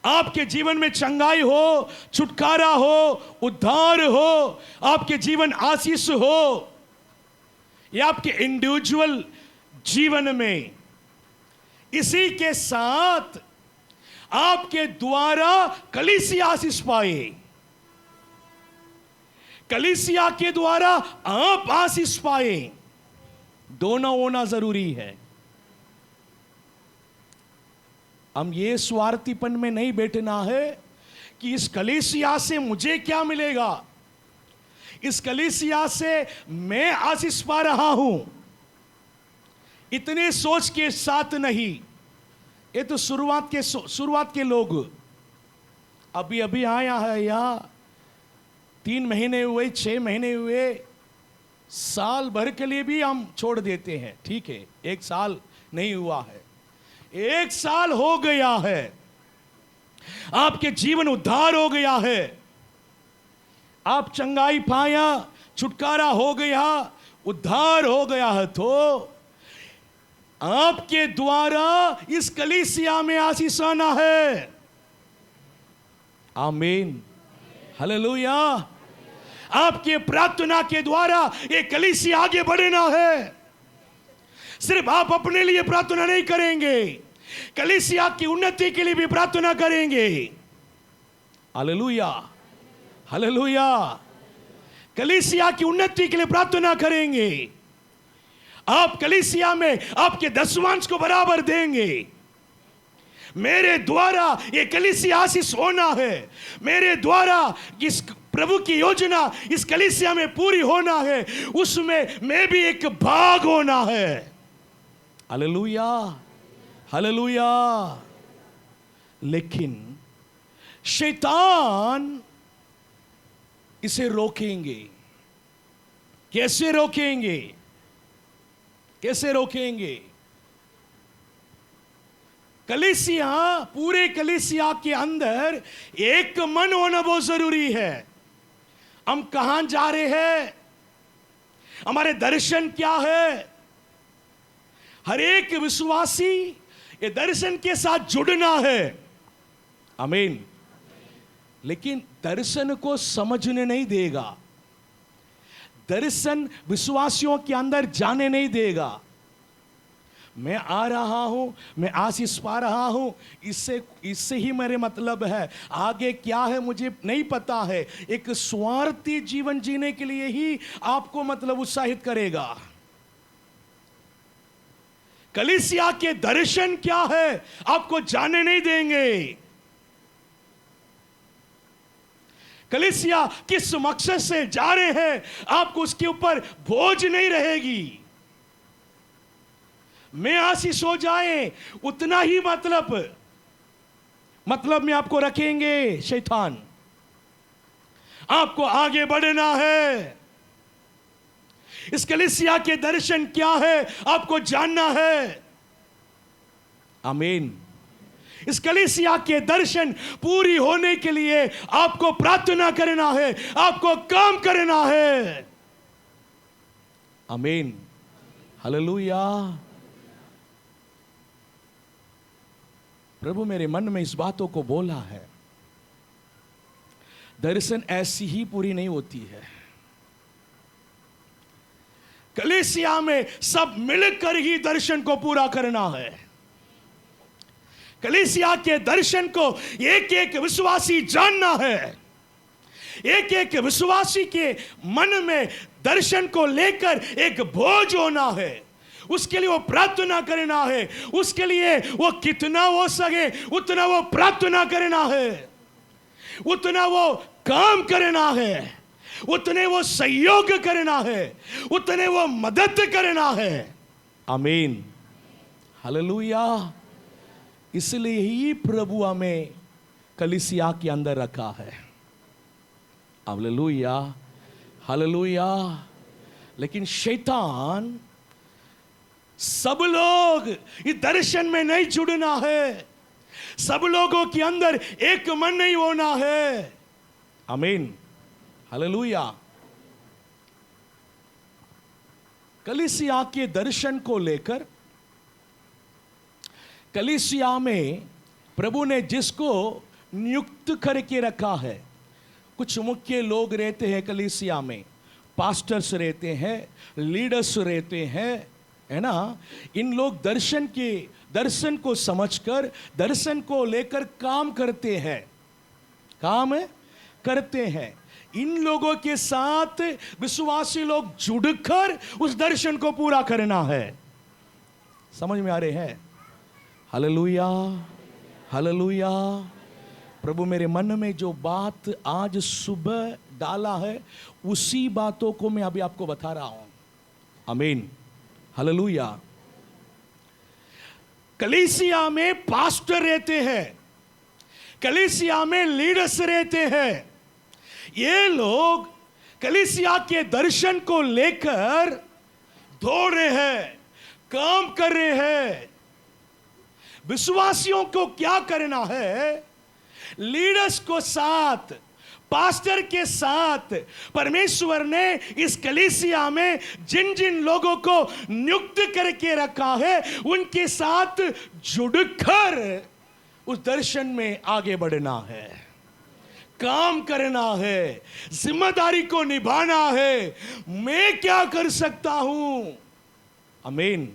आपके जीवन में चंगाई हो, छुटकारा हो, उद्धार हो, आपके जीवन आशीष हो, या आपके इंडिविजुअल जीवन में। इसी के साथ आपके द्वारा कलीसिया आशीष पाए, कलीसिया के द्वारा आप आशीष पाए, दोनों होना जरूरी है। हम ये स्वार्थीपन में नहीं बैठना है कि इस कलीसिया से मुझे क्या मिलेगा, इस कलीसिया से मैं आशीष पा रहा हूं। इतने सोच के साथ नहीं, ये तो शुरुआत के लोग अभी अभी आया है, या 3 महीने हुए, 6 महीने हुए, साल भर के लिए भी हम छोड़ देते हैं। ठीक है, 1 साल नहीं हुआ है, 1 साल हो गया है, आपके जीवन उद्धार हो गया है, आप चंगाई पाया, छुटकारा हो गया, उद्धार हो गया है, तो आपके द्वारा इस कलीसिया में आशीष आना है। आमीन, हालेलुया। आपके प्रार्थना के द्वारा ये कलीसिया आगे बढ़ना है। सिर्फ आप अपने लिए प्रार्थना नहीं करेंगे, कलीसिया की उन्नति के लिए भी प्रार्थना करेंगे। Hallelujah, hallelujah. कलीसिया की उन्नति के लिए प्रार्थना करेंगे। आप कलीसिया में आपके दशमांश को बराबर देंगे। मेरे द्वारा ये कलीसिया आशीष होना है, मेरे द्वारा इस प्रभु की योजना इस कलीसिया में पूरी होना है, उसमें मैं भी एक भाग होना है। Hallelujah, hallelujah. लेकिन शैतान इसे रोकेंगे। कैसे रोकेंगे? कैसे रोकेंगे? कलीसिया, पूरे कलीसिया के अंदर एक मन होना बहुत जरूरी है। हम कहां जा रहे हैं, हमारे दर्शन क्या है? हर एक विश्वासी ये दर्शन के साथ जुड़ना है। आमीन। लेकिन दर्शन को समझने नहीं देगा, दर्शन विश्वासियों के अंदर जाने नहीं देगा। मैं आ रहा हूं, मैं आशीष पा रहा हूं, इससे ही मेरे मतलब है, आगे क्या है मुझे नहीं पता है। एक स्वार्थी जीवन जीने के लिए ही आपको मतलब उत्साहित करेगा। कलीसिया के दर्शन क्या है आपको जाने नहीं देंगे। कलीसिया किस मकसद से जा रहे हैं आपको उसके ऊपर बोझ नहीं रहेगी। मैं आशीष हो जाए उतना ही मतलब में आपको रखेंगे शैतान। आपको आगे बढ़ना है। इस कलीसिया के दर्शन क्या है आपको जानना है। आमीन। इस कलीसिया के दर्शन पूरी होने के लिए आपको प्रार्थना करना है, आपको काम करना है। आमीन, हालेलुया। प्रभु मेरे मन में इस बातों को बोला है। दर्शन ऐसी ही पूरी नहीं होती है। कलीसिया में सब मिलकर ही दर्शन को पूरा करना है। कलीसिया के दर्शन को एक एक विश्वासी जानना है। एक एक विश्वासी के मन में दर्शन को लेकर एक बोझ होना है। उसके लिए वो प्रार्थना करना है। उसके लिए वो कितना हो सके उतना वो प्रार्थना करना है, उतना वो काम करना है, उतने वो सहयोग करना है, उतने वो मदद करना है। आमीन, हालेलुया। इसलिए ही प्रभु हमें कलीसिया के अंदर रखा है। Hallelujah, hallelujah. लेकिन शैतान सब लोग इस दर्शन में नहीं जुड़ना है। सब लोगों के अंदर एक मन नहीं होना है। आमीन, हालेलुया। कलीसिया के दर्शन को लेकर कलीसिया में प्रभु ने जिसको नियुक्त करके रखा है, कुछ मुख्य लोग रहते हैं कलीसिया में, पास्टर्स रहते हैं, लीडर्स रहते हैं, है ना। इन लोग दर्शन को समझकर दर्शन को लेकर काम करते हैं, काम करते हैं। इन लोगों के साथ विश्वासी लोग जुड़कर उस दर्शन को पूरा करना है। समझ में आ रहे हैं? Hallelujah, hallelujah. प्रभु मेरे मन में जो बात आज सुबह डाला है उसी बातों को मैं अभी आपको बता रहा हूं। आमीन, हालेलुया। कलीसिया में पास्टर रहते हैं, कलीसिया में लीडर्स रहते हैं। ये लोग कलीसिया के दर्शन को लेकर दौड़ रहे हैं, काम कर रहे हैं। विश्वासियों को क्या करना है? लीडर्स को साथ, पास्टर के साथ परमेश्वर ने इस कलीसिया में जिन जिन लोगों को नियुक्त करके रखा है, उनके साथ जुड़कर उस दर्शन में आगे बढ़ना है, काम करना है, जिम्मेदारी को निभाना है। मैं क्या कर सकता हूं? आमीन,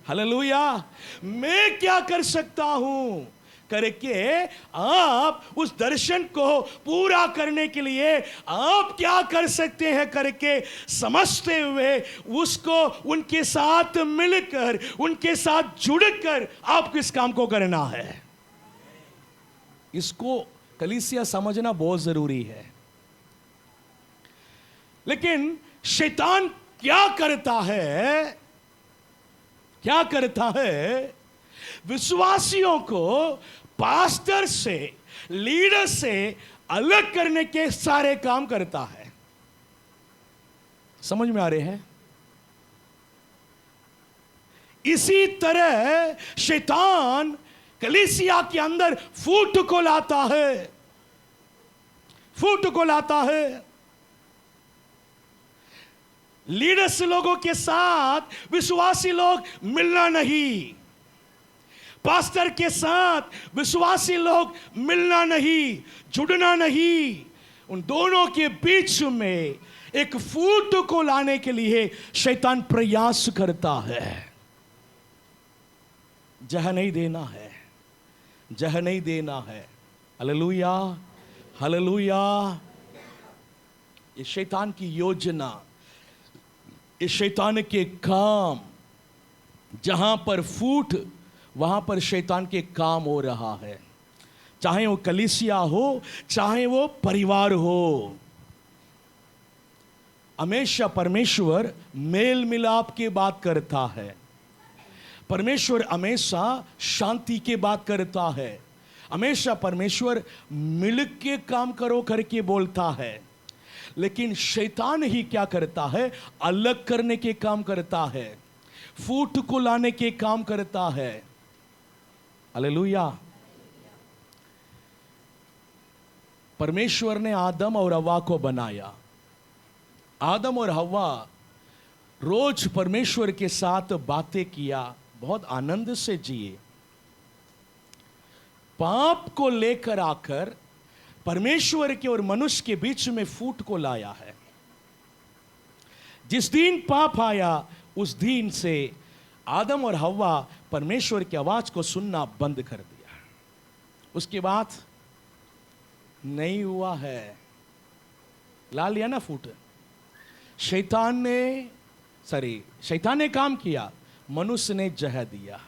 हालेलुया। मैं क्या कर सकता हूं करके आप उस दर्शन को पूरा करने के लिए आप क्या कर सकते हैं करके समझते हुए उसको उनके साथ मिलकर, उनके साथ जुड़कर आपको इस काम को करना है। इसको कलीसिया समझना बहुत जरूरी है। लेकिन शैतान क्या करता है? क्या करता है? विश्वासियों को पास्टर से, लीडर से अलग करने के सारे काम करता है। समझ में आ रहे हैं? इसी तरह शैतान कलीसिया के अंदर फूट को लाता है, फूट को लाता है। लीडर्स लोगों के साथ विश्वासी लोग मिलना नहीं, पास्टर के साथ विश्वासी लोग मिलना नहीं, जुड़ना नहीं। उन दोनों के बीच में एक फूट को लाने के लिए शैतान प्रयास करता है। जह नहीं देना है, जह नहीं देना है। Hallelujah, hallelujah. ये शैतान की योजना, ये शैतान के काम, जहां पर फूट वहां पर शैतान के काम हो रहा है। चाहे वो कलीसिया हो, चाहे वो परिवार हो। हमेशा परमेश्वर मेल मिलाप की बात करता है, परमेश्वर हमेशा शांति की बात करता है, हमेशा परमेश्वर मिल के काम करो करके बोलता है। लेकिन शैतान ही क्या करता है? अलग करने के काम करता है, फूट को लाने के काम करता है। हालेलुया। परमेश्वर ने आदम और हव्वा को बनाया। आदम और हव्वा रोज परमेश्वर के साथ बातें किया, बहुत आनंद से जिए। पाप को लेकर आकर परमेश्वर के और मनुष्य के बीच में फूट को लाया है। जिस दिन पाप आया उस दिन से आदम और हव्वा परमेश्वर की आवाज को सुनना बंद कर दिया। उसके बाद नहीं हुआ है, ला लिया ना फूट। शैतान ने काम किया, मनुष्य ने जह दिया,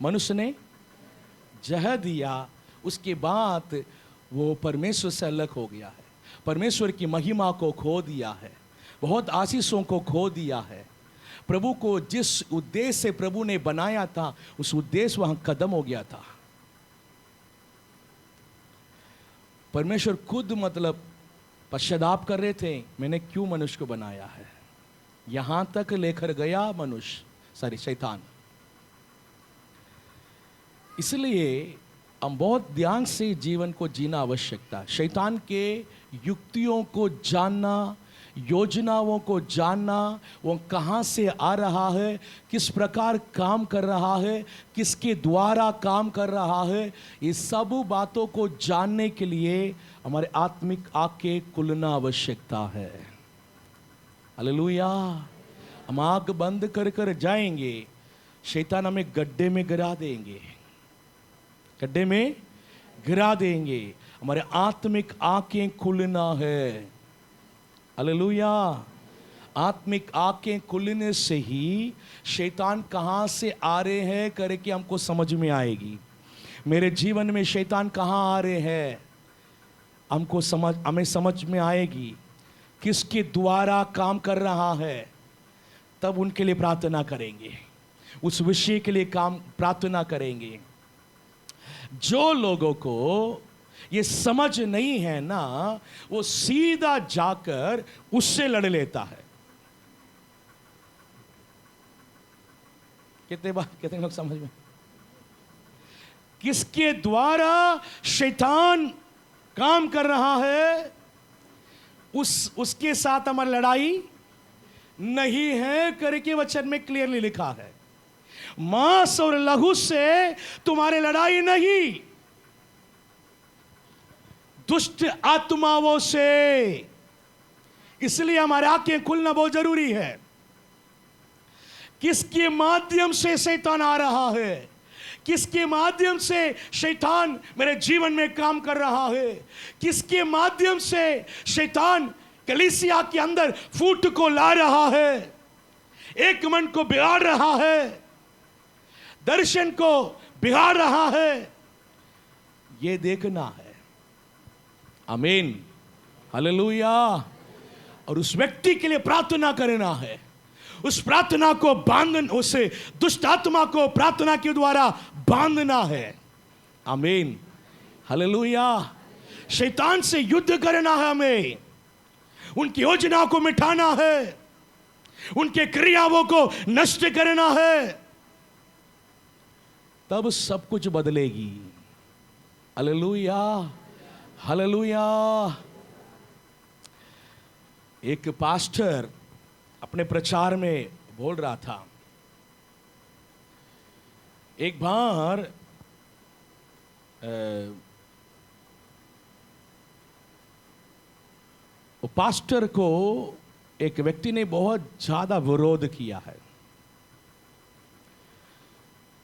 मनुष्य ने जह दिया। उसके बाद वो परमेश्वर से अलग हो गया है, परमेश्वर की महिमा को खो दिया है, बहुत आशीषों को खो दिया है। प्रभु को जिस उद्देश्य से प्रभु ने बनाया था, उस उद्देश्य वहां खत्म हो गया था। परमेश्वर खुद पश्चाताप कर रहे थे, मैंने क्यों मनुष्य को बनाया है। यहां तक लेकर गया शैतान। इसलिए हम बहुत ध्यान से जीवन को जीना आवश्यकता है। शैतान के युक्तियों को जानना, योजनाओं को जानना, वो कहाँ से आ रहा है, किस प्रकार काम कर रहा है, किसके द्वारा काम कर रहा है, ये सब बातों को जानने के लिए हमारे आत्मिक आंखें खुलना आवश्यकता है। हालेलुया। हम आंख बंद कर कर जाएंगे, शैतान हमें गड्ढे में गिरा देंगे, गड्ढे में गिरा देंगे। हमारे आत्मिक आंखें खुलना है। हालेलुया। आत्मिक आंखें खुलने से ही शैतान कहाँ से आ रहे हैं करके हमको समझ में आएगी। मेरे जीवन में शैतान कहाँ आ रहे हैं हमें समझ में आएगी, किसके द्वारा काम कर रहा है। तब उनके लिए प्रार्थना करेंगे, उस विषय के लिए काम प्रार्थना करेंगे। जो लोगों को ये समझ नहीं है ना, वो सीधा जाकर उससे लड़ लेता है। कितने लोग समझ में? किसके द्वारा शैतान काम कर रहा है, उसके साथ हमारी लड़ाई नहीं है करके वचन में क्लियरली लिखा है। मांस और लहू से तुम्हारी लड़ाई नहीं, दुष्ट आत्माओं से। इसलिए हमारे आंखें खुलना बहुत जरूरी है। किसके माध्यम से शैतान आ रहा है, किसके माध्यम से शैतान मेरे जीवन में काम कर रहा है, किसके माध्यम से शैतान कलीसिया के अंदर फूट को ला रहा है, एक मन को बिगाड़ रहा है, दर्शन को बिगाड़ रहा है, ये देखना है। आमीन, हालेलुया। और उस व्यक्ति के लिए प्रार्थना करना है। उस प्रार्थना को बांधना, उसे दुष्ट आत्मा को प्रार्थना के द्वारा बांधना है। आमीन, हालेलुया। शैतान से युद्ध करना है हमें, उनकी योजना को मिटाना है, उनके क्रियाओं को नष्ट करना है, तब सब कुछ बदलेगी। Hallelujah, hallelujah. एक पास्टर अपने प्रचार में बोल रहा था, एक बार पास्टर को एक व्यक्ति ने बहुत ज्यादा विरोध किया है।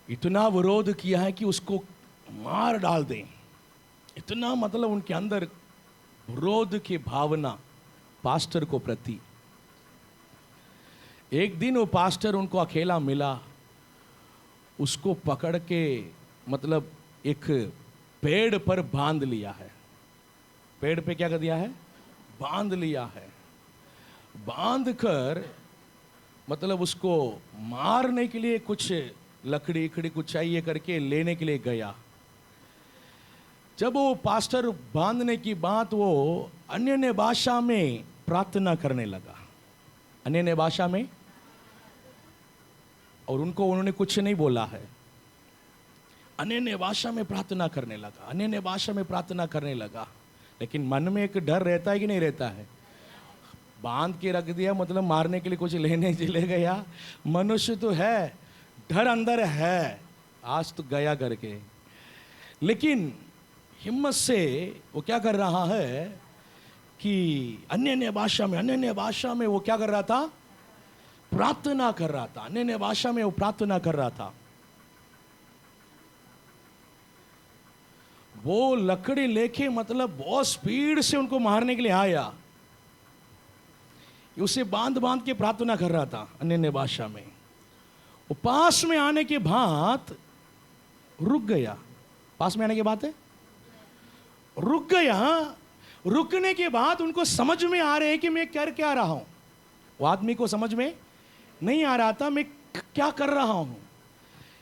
इतना विरोध किया है कि उसको मार डाल दें, इतना मतलब उनके अंदर विरोध की भावना पास्टर को प्रति। एक दिन वो पास्टर उनको अकेला मिला, उसको पकड़ के मतलब एक पेड़ पर बांध लिया है। पेड़ पे क्या कर दिया है? बांध लिया है। बांध कर मतलब उसको मारने के लिए कुछ लकड़ी इकड़ी कुछ चाहिए करके लेने के लिए गया। जब वो पास्टर बांधने की बात, वो अन्य भाषा में प्रार्थना करने लगा, अन्य भाषा में। और उन्होंने कुछ नहीं बोला है, अन्य भाषा में प्रार्थना करने लगा, अन्य भाषा में प्रार्थना करने लगा। लेकिन मन में एक डर रहता है कि नहीं रहता है? बांध के रख दिया मतलब मारने के लिए कुछ लेने चले गया। मनुष्य तो है, डर अंदर है, आज तो गया करके। लेकिन हिम्मत से वो क्या कर रहा है कि अन्य भाषा में वो क्या कर रहा था? प्रार्थना कर रहा था। अन्य भाषा में वो प्रार्थना कर रहा था। वो लकड़ी लेके मतलब बहुत स्पीड से उनको मारने के लिए आया। उसे बांध के प्रार्थना कर रहा था अन्य भाषा में। वो पास में आने के बाद रुक गया। पास में आने के बाद रुक गया। रुकने के बाद उनको समझ में आ रहे हैं कि मैं कर क्या रहा हूं। वो आदमी को समझ में नहीं आ रहा था मैं क्या कर रहा हूं।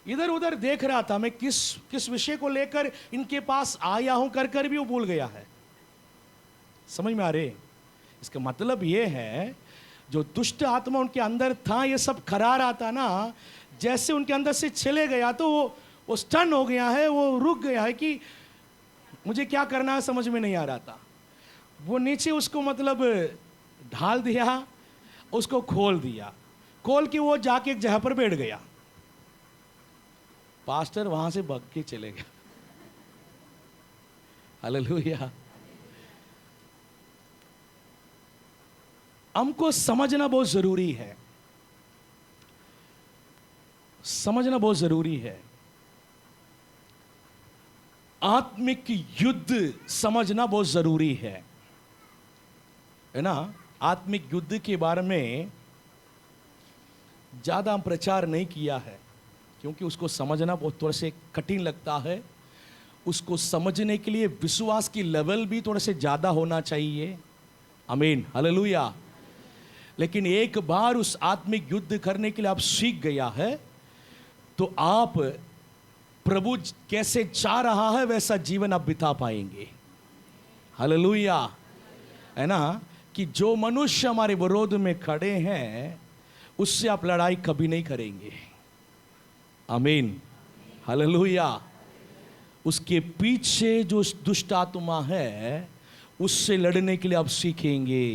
इधर उधर देख रहा था, मैं किस विषय को लेकर इनके पास आया हूं कर भी वो भूल गया है। समझ में आ रहे? इसका मतलब ये है जो दुष्ट आत्मा उनके अंदर था, ये सब खरा रहा था ना, जैसे उनके अंदर से चले गया तो वो स्टन हो गया है, वो रुक गया है कि मुझे क्या करना है समझ में नहीं आ रहा था। वो नीचे उसको मतलब ढाल दिया, उसको खोल दिया, खोल के वो जाके एक जगह पर बैठ गया। पास्टर वहां से भाग के चले गया। हालेलुया। हमको समझना बहुत जरूरी है, समझना बहुत जरूरी है। आत्मिक युद्ध समझना बहुत जरूरी है ना। आत्मिक युद्ध के बारे में ज्यादा हम प्रचार नहीं किया है, क्योंकि उसको समझना बहुत थोड़ा से कठिन लगता है। उसको समझने के लिए विश्वास की लेवल भी थोड़ा से ज्यादा होना चाहिए। आमीन, हालेलुया। लेकिन एक बार उस आत्मिक युद्ध करने के लिए आप सीख गया है तो आप प्रभु कैसे चाह रहा है वैसा जीवन आप बिता पाएंगे। हालेलुया। है ना, कि जो मनुष्य हमारे विरोध में खड़े हैं उससे आप लड़ाई कभी नहीं करेंगे। आमीन। हालेलुया। उसके पीछे जो दुष्ट आत्मा है उससे लड़ने के लिए आप सीखेंगे।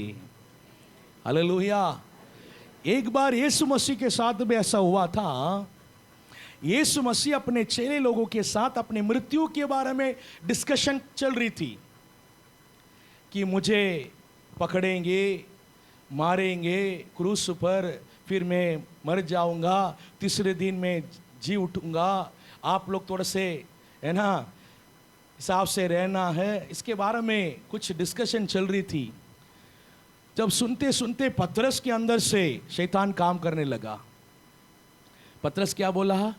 हालेलुया। एक बार यीशु मसीह के साथ भी ऐसा हुआ था। यीशु मसीह अपने चेले लोगों के साथ अपनी मृत्यु के बारे में डिस्कशन चल रही थी कि मुझे पकड़ेंगे, मारेंगे क्रूस पर, फिर मैं मर जाऊंगा, तीसरे दिन में जी उठूंगा, आप लोग थोड़े से है ना हिसाब से रहना है। इसके बारे में कुछ डिस्कशन चल रही थी। जब सुनते सुनते पतरस के अंदर से शैतान काम करने लगा। पतरस क्या बोला?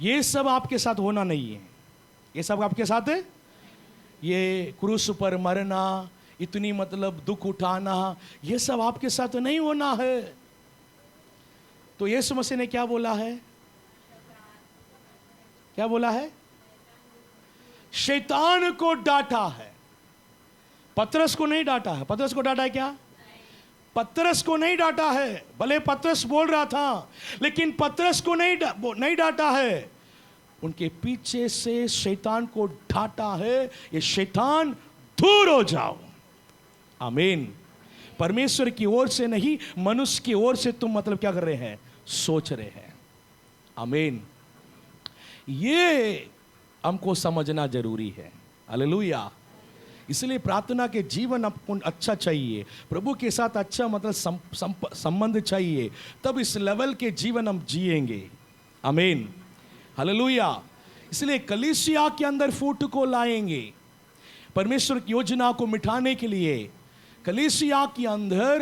ये सब आपके साथ होना नहीं है। ये सब आपके साथ है, ये क्रूस पर मरना, इतनी मतलब दुख उठाना, ये सब आपके साथ नहीं होना है। तो यीशु मसीह ने क्या बोला है? क्या बोला है? शैतान को डांटा है, पतरस को नहीं डांटा है। पतरस को डांटा है क्या? पतरस को नहीं डांटा है। भले पतरस बोल रहा था लेकिन पतरस को नहीं डांटा है। उनके पीछे से शैतान को डांटा है, ये शैतान दूर हो जाओ। आमीन। परमेश्वर की ओर से नहीं, मनुष्य की ओर से तुम मतलब क्या कर रहे हैं? सोच रहे हैं। आमीन। ये हमको समझना जरूरी है। हालेलुया। इसलिए प्रार्थना के जीवन आपको अच्छा चाहिए, प्रभु के साथ अच्छा मतलब संबंध चाहिए, तब इस लेवल के जीवन हम जिएंगे। आमीन। हालेलुया। इसलिए कलीसिया के अंदर फूट को लाएंगे। परमेश्वर की योजना को मिटाने के लिए कलीसिया के अंदर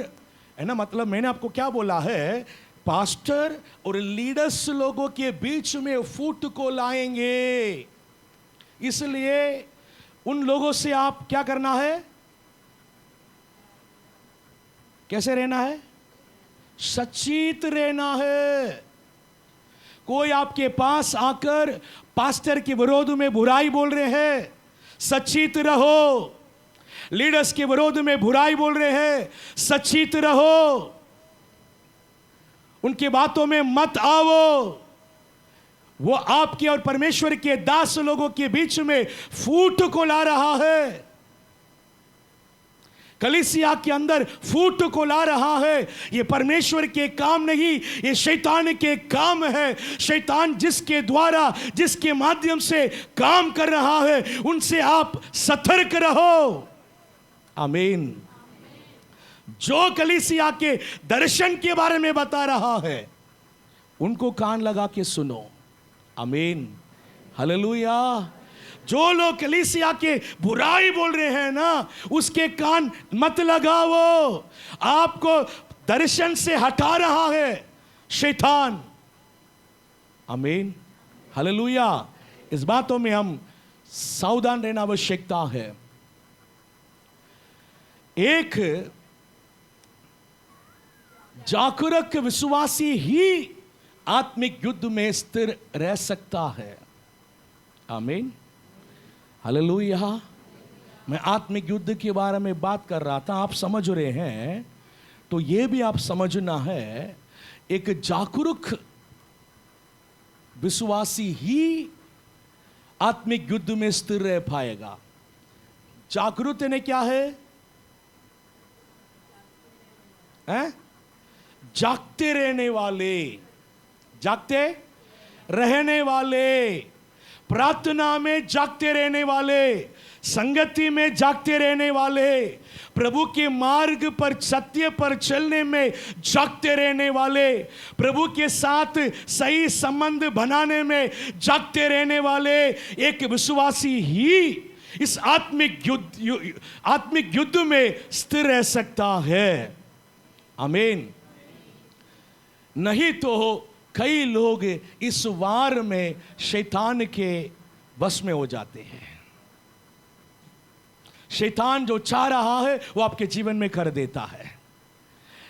है ना, मतलब मैंने आपको क्या बोला है, पास्टर और लीडर्स लोगों के बीच में फूट को लाएंगे। इसलिए उन लोगों से आप क्या करना है? कैसे रहना है? सचेत रहना है। कोई आपके पास आकर पास्टर के विरोध में बुराई बोल रहे हैं, सचेत रहो। लीडर्स के विरोध में बुराई बोल रहे हैं, सचेत रहो। उनकी बातों में मत आओ। वो आपके और परमेश्वर के दास लोगों के बीच में फूट को ला रहा है। कलीसिया के अंदर फूट को ला रहा है। ये परमेश्वर के काम नहीं, ये शैतान के काम है। शैतान जिसके द्वारा, जिसके माध्यम से काम कर रहा है, उनसे आप सतर्क रहो। आमीन। जो कलीसिया के दर्शन के बारे में बता रहा है, उनको कान लगा के सुनो। आमीन। हालेलुया। जो लोग कलीसिया के बुराई बोल रहे हैं ना, उसके कान मत लगाओ। आपको दर्शन से हटा रहा है शैतान। आमीन। हालेलुया। इस बातों में हम सावधान रहना आवश्यकता है। एक जागरूक विश्वासी ही आत्मिक युद्ध में स्थिर रह सकता है। आमीन। हालेलुया। मैं आत्मिक युद्ध के बारे में बात कर रहा था, आप समझ रहे हैं, तो यह भी आप समझना है, एक जागरूक विश्वासी ही आत्मिक युद्ध में स्थिर रह पाएगा। जागरूक ने क्या है? जागते रहने वाले, जागते रहने वाले, प्रार्थना में जागते रहने वाले, संगति में जागते रहने वाले, प्रभु के मार्ग पर सत्य पर चलने में जागते रहने वाले, प्रभु के साथ सही संबंध बनाने में जागते रहने वाले एक विश्वासी ही इस आत्मिक युद्ध में स्थिर रह सकता है। आमीन। नहीं तो कई लोग इस वार में शैतान के वश में हो जाते हैं। शैतान जो चाह रहा है वो आपके जीवन में कर देता है।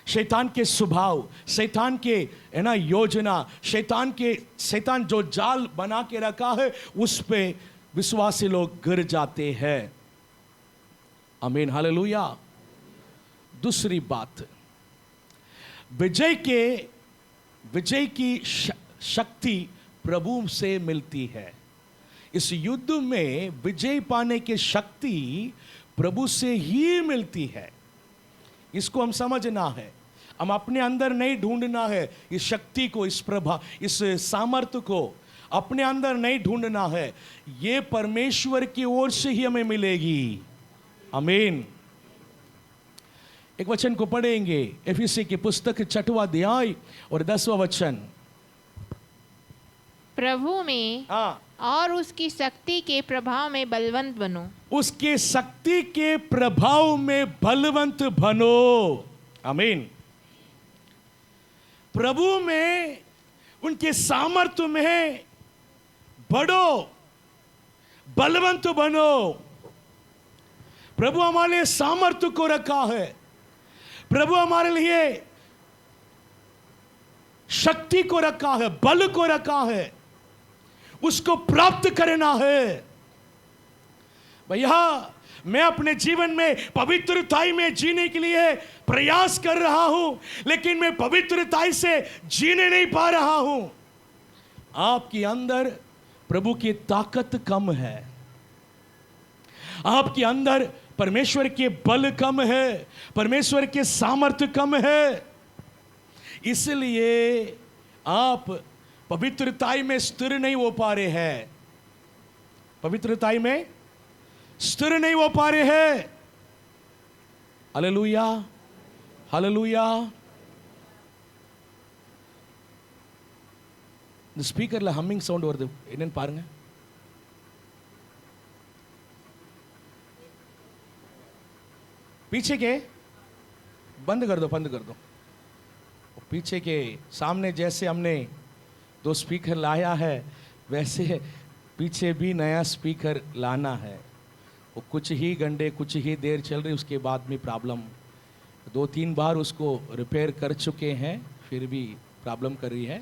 शैतान के स्वभाव, शैतान के है ना योजना, शैतान जो जाल बना के रखा है उस पे विश्वासी लोग गिर जाते हैं। आमीन, हालेलुया। दूसरी बात, विजय की शक्ति प्रभु से मिलती है। इस युद्ध में विजय पाने की शक्ति प्रभु से ही मिलती है। इसको हम समझना है, हम अपने अंदर नहीं ढूंढना है। इस शक्ति को, इस सामर्थ्य को अपने अंदर नहीं ढूंढना है, ये परमेश्वर की ओर से ही हमें मिलेगी। आमीन। एक वचन को पढ़ेंगे, एफिसी की पुस्तक 6वां अध्याय और 10वां वचन। प्रभु में और उसकी शक्ति के प्रभाव में बलवंत बनो। उसके शक्ति के प्रभाव में बलवंत बनो। आमीन। प्रभु में, उनके सामर्थ्य में बढ़ो, बलवंत बनो। प्रभु हमारे लिए सामर्थ्य को रखा है, प्रभु हमारे लिए शक्ति को रखा है, बल को रखा है, उसको प्राप्त करना है। भैया, मैं अपने जीवन में पवित्रताई में जीने के लिए प्रयास कर रहा हूं, लेकिन मैं पवित्रताई से जीने नहीं पा रहा हूं। आपके अंदर प्रभु की ताकत कम है, आपके अंदर परमेश्वर के बल कम है, परमेश्वर के सामर्थ्य कम है। इसलिए आप पवित्रताई में स्थिर नहीं हो पा रहे हैं, पवित्रताई में स्थिर नहीं हो पा रहे हैं। Hallelujah, hallelujah. இந்த ஸ்பீக்கர்ல ஹம்மிங் சவுண்ட் வருது, என்னன்னு பாருங்க। पीछे के बंद कर दो, बंद कर दो। पीछे के सामने जैसे हमने 2 स्पीकर लाया है, वैसे पीछे भी नया स्पीकर लाना है। वो कुछ ही घंटे, कुछ ही देर चल रही, उसके बाद में प्रॉब्लम 2-3 बार उसको रिपेयर कर चुके हैं, फिर भी प्रॉब्लम कर रही है।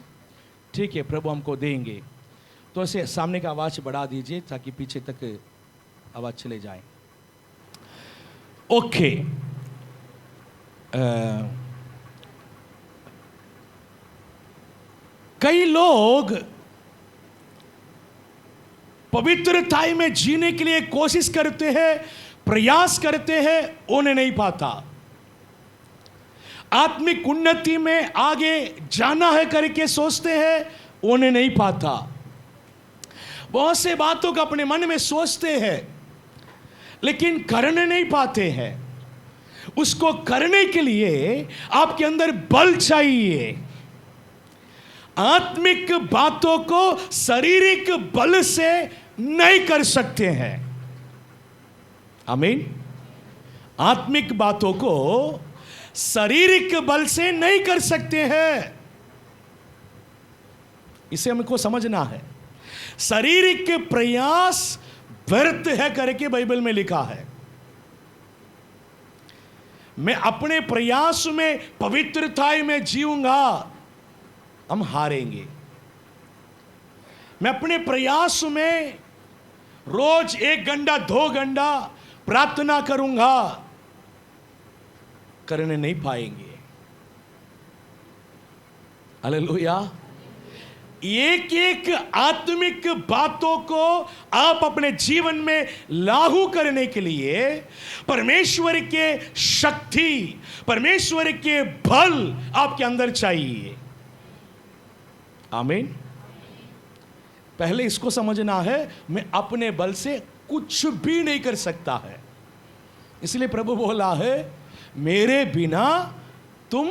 ठीक है, प्रभु हमको देंगे। तो ऐसे सामने का आवाज़ बढ़ा दीजिए ताकि पीछे तक आवाज़ चले जाए। ओके। कई लोग पवित्रताई में जीने के लिए कोशिश करते हैं, प्रयास करते हैं, उन्हें नहीं पाता। आत्मिक उन्नति में आगे जाना है करके सोचते हैं, उन्हें नहीं पाता। बहुत से बातों को अपने मन में सोचते हैं, लेकिन करने नहीं पाते हैं। उसको करने के लिए आपके अंदर बल चाहिए। आत्मिक बातों को शारीरिक बल से नहीं कर सकते हैं। आमीन। आत्मिक बातों को शारीरिक बल से नहीं कर सकते हैं, इसे हमको समझना है। शारीरिक प्रयास व्यर्थ है करके बाइबल में लिखा है। मैं अपने प्रयास में पवित्रताई में जीऊंगा, हम हारेंगे। मैं अपने प्रयास में रोज 1 घंटा 2 घंटा प्रार्थना करूंगा, करने नहीं पाएंगे। हालेलुया। एक आत्मिक बातों को आप अपने जीवन में लागू करने के लिए परमेश्वर के शक्ति, परमेश्वर के बल आपके अंदर चाहिए। आमीन। पहले इसको समझना है, मैं अपने बल से कुछ भी नहीं कर सकता है। इसलिए प्रभु बोला है, मेरे बिना तुम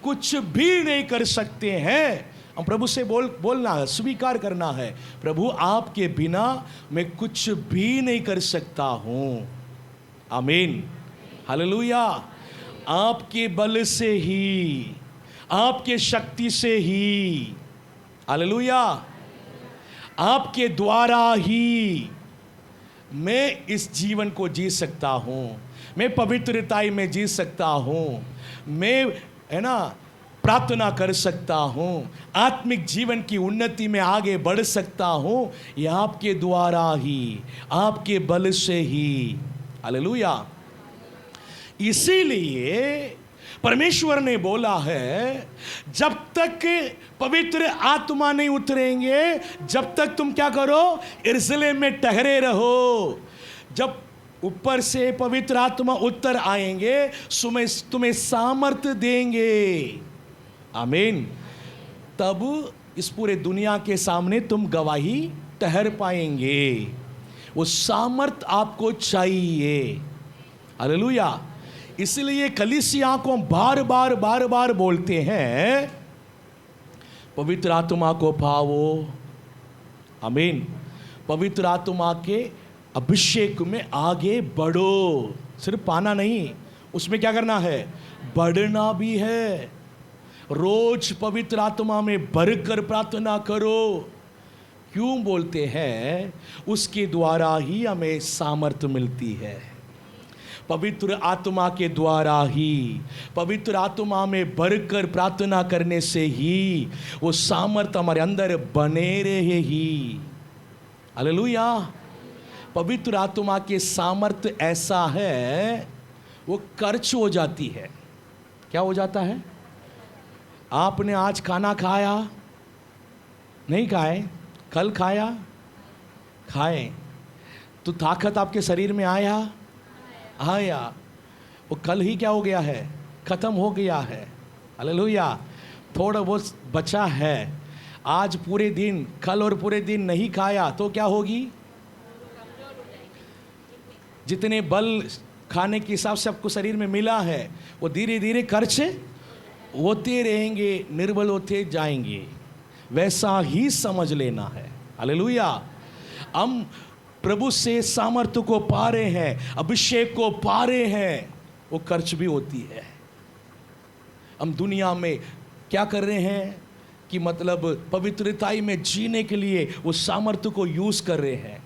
कुछ भी नहीं कर सकते हैं। हम प्रभु से बोलना है, स्वीकार करना है, प्रभु आपके बिना मैं कुछ भी नहीं कर सकता हूं। आमीन, हालेलुया। आपके बल से ही, आपके शक्ति से ही, हालेलुया, आपके द्वारा ही मैं इस जीवन को जी सकता हूँ, मैं पवित्रताई में जी सकता हूँ, मैं है ना प्रार्थना कर सकता हूँ, आत्मिक जीवन की उन्नति में आगे बढ़ सकता हूँ, ये आपके द्वारा ही, आपके बल से ही। हालेलुया। इसीलिए परमेश्वर ने बोला है, जब तक पवित्र आत्मा नहीं उतरेंगे, जब तक तुम क्या करो, यरूशलेम में ठहरे रहो। जब ऊपर से पवित्र आत्मा उतर आएंगे, तुम्हें सामर्थ्य देंगे। आमीन। तब इस पूरे दुनिया के सामने तुम गवाही ठहर पाएंगे। वो सामर्थ्य आपको चाहिए। हालेलुया। इसलिए कलीसिया को बार बार बोलते हैं, पवित्र आत्मा को पाओ। आमीन। पवित्र आत्मा के अभिषेक में आगे बढ़ो। सिर्फ पाना नहीं, उसमें क्या करना है, बढ़ना भी है। रोज पवित्र आत्मा में भरकर प्रार्थना करो। क्यों बोलते हैं, उसके द्वारा ही हमें सामर्थ्य मिलती है। पवित्र आत्मा के द्वारा ही, पवित्र आत्मा में भरकर प्रार्थना करने से ही वो सामर्थ्य हमारे अंदर बने रहे ही। हालेलुया। पवित्र आत्मा के सामर्थ्य ऐसा है, वो खर्च हो जाती है। क्या हो जाता है? आपने आज खाना खाया नहीं, खाए कल खाया, खाए तो ताकत आपके शरीर में आया, वो कल ही क्या हो गया है, खत्म हो गया है। हालेलुया। थोड़ा वो बचा है, आज पूरे दिन, कल और पूरे दिन नहीं खाया तो क्या होगी, जितने बल खाने के हिसाब से आपको शरीर में मिला है, वो धीरे धीरे खर्च होते रहेंगे, निर्बल होते जाएंगे। वैसा ही समझ लेना है। हालेलुया। हम प्रभु से सामर्थ्य को पा रहे हैं, अभिषेक को पा रहे हैं, वो खर्च भी होती है। हम दुनिया में क्या कर रहे हैं कि मतलब पवित्रताई में जीने के लिए वो सामर्थ्य को यूज कर रहे हैं,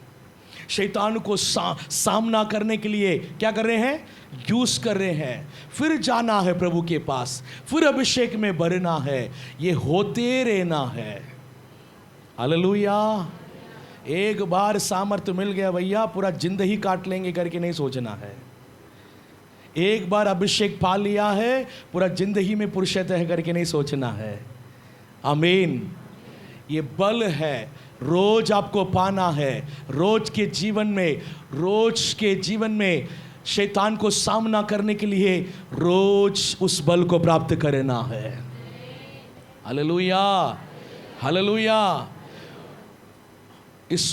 शैतान को सामना करने के लिए क्या कर रहे हैं, यूज कर रहे हैं। फिर जाना है प्रभु के पास, फिर अभिषेक में भरना है, ये होते रहना है। हालेलुया। एक बार सामर्थ्य मिल गया भैया, पूरा जिंदगी काट लेंगे करके नहीं सोचना है। एक बार अभिषेक पा लिया है, पूरा जिंदगी में पुरुषत्व है करके नहीं सोचना है। आमीन। ये बल है, रोज आपको पाना है। रोज के जीवन में शैतान को सामना करने के लिए रोज उस बल को प्राप्त करना है। हालेलुया। हालेलुया। इस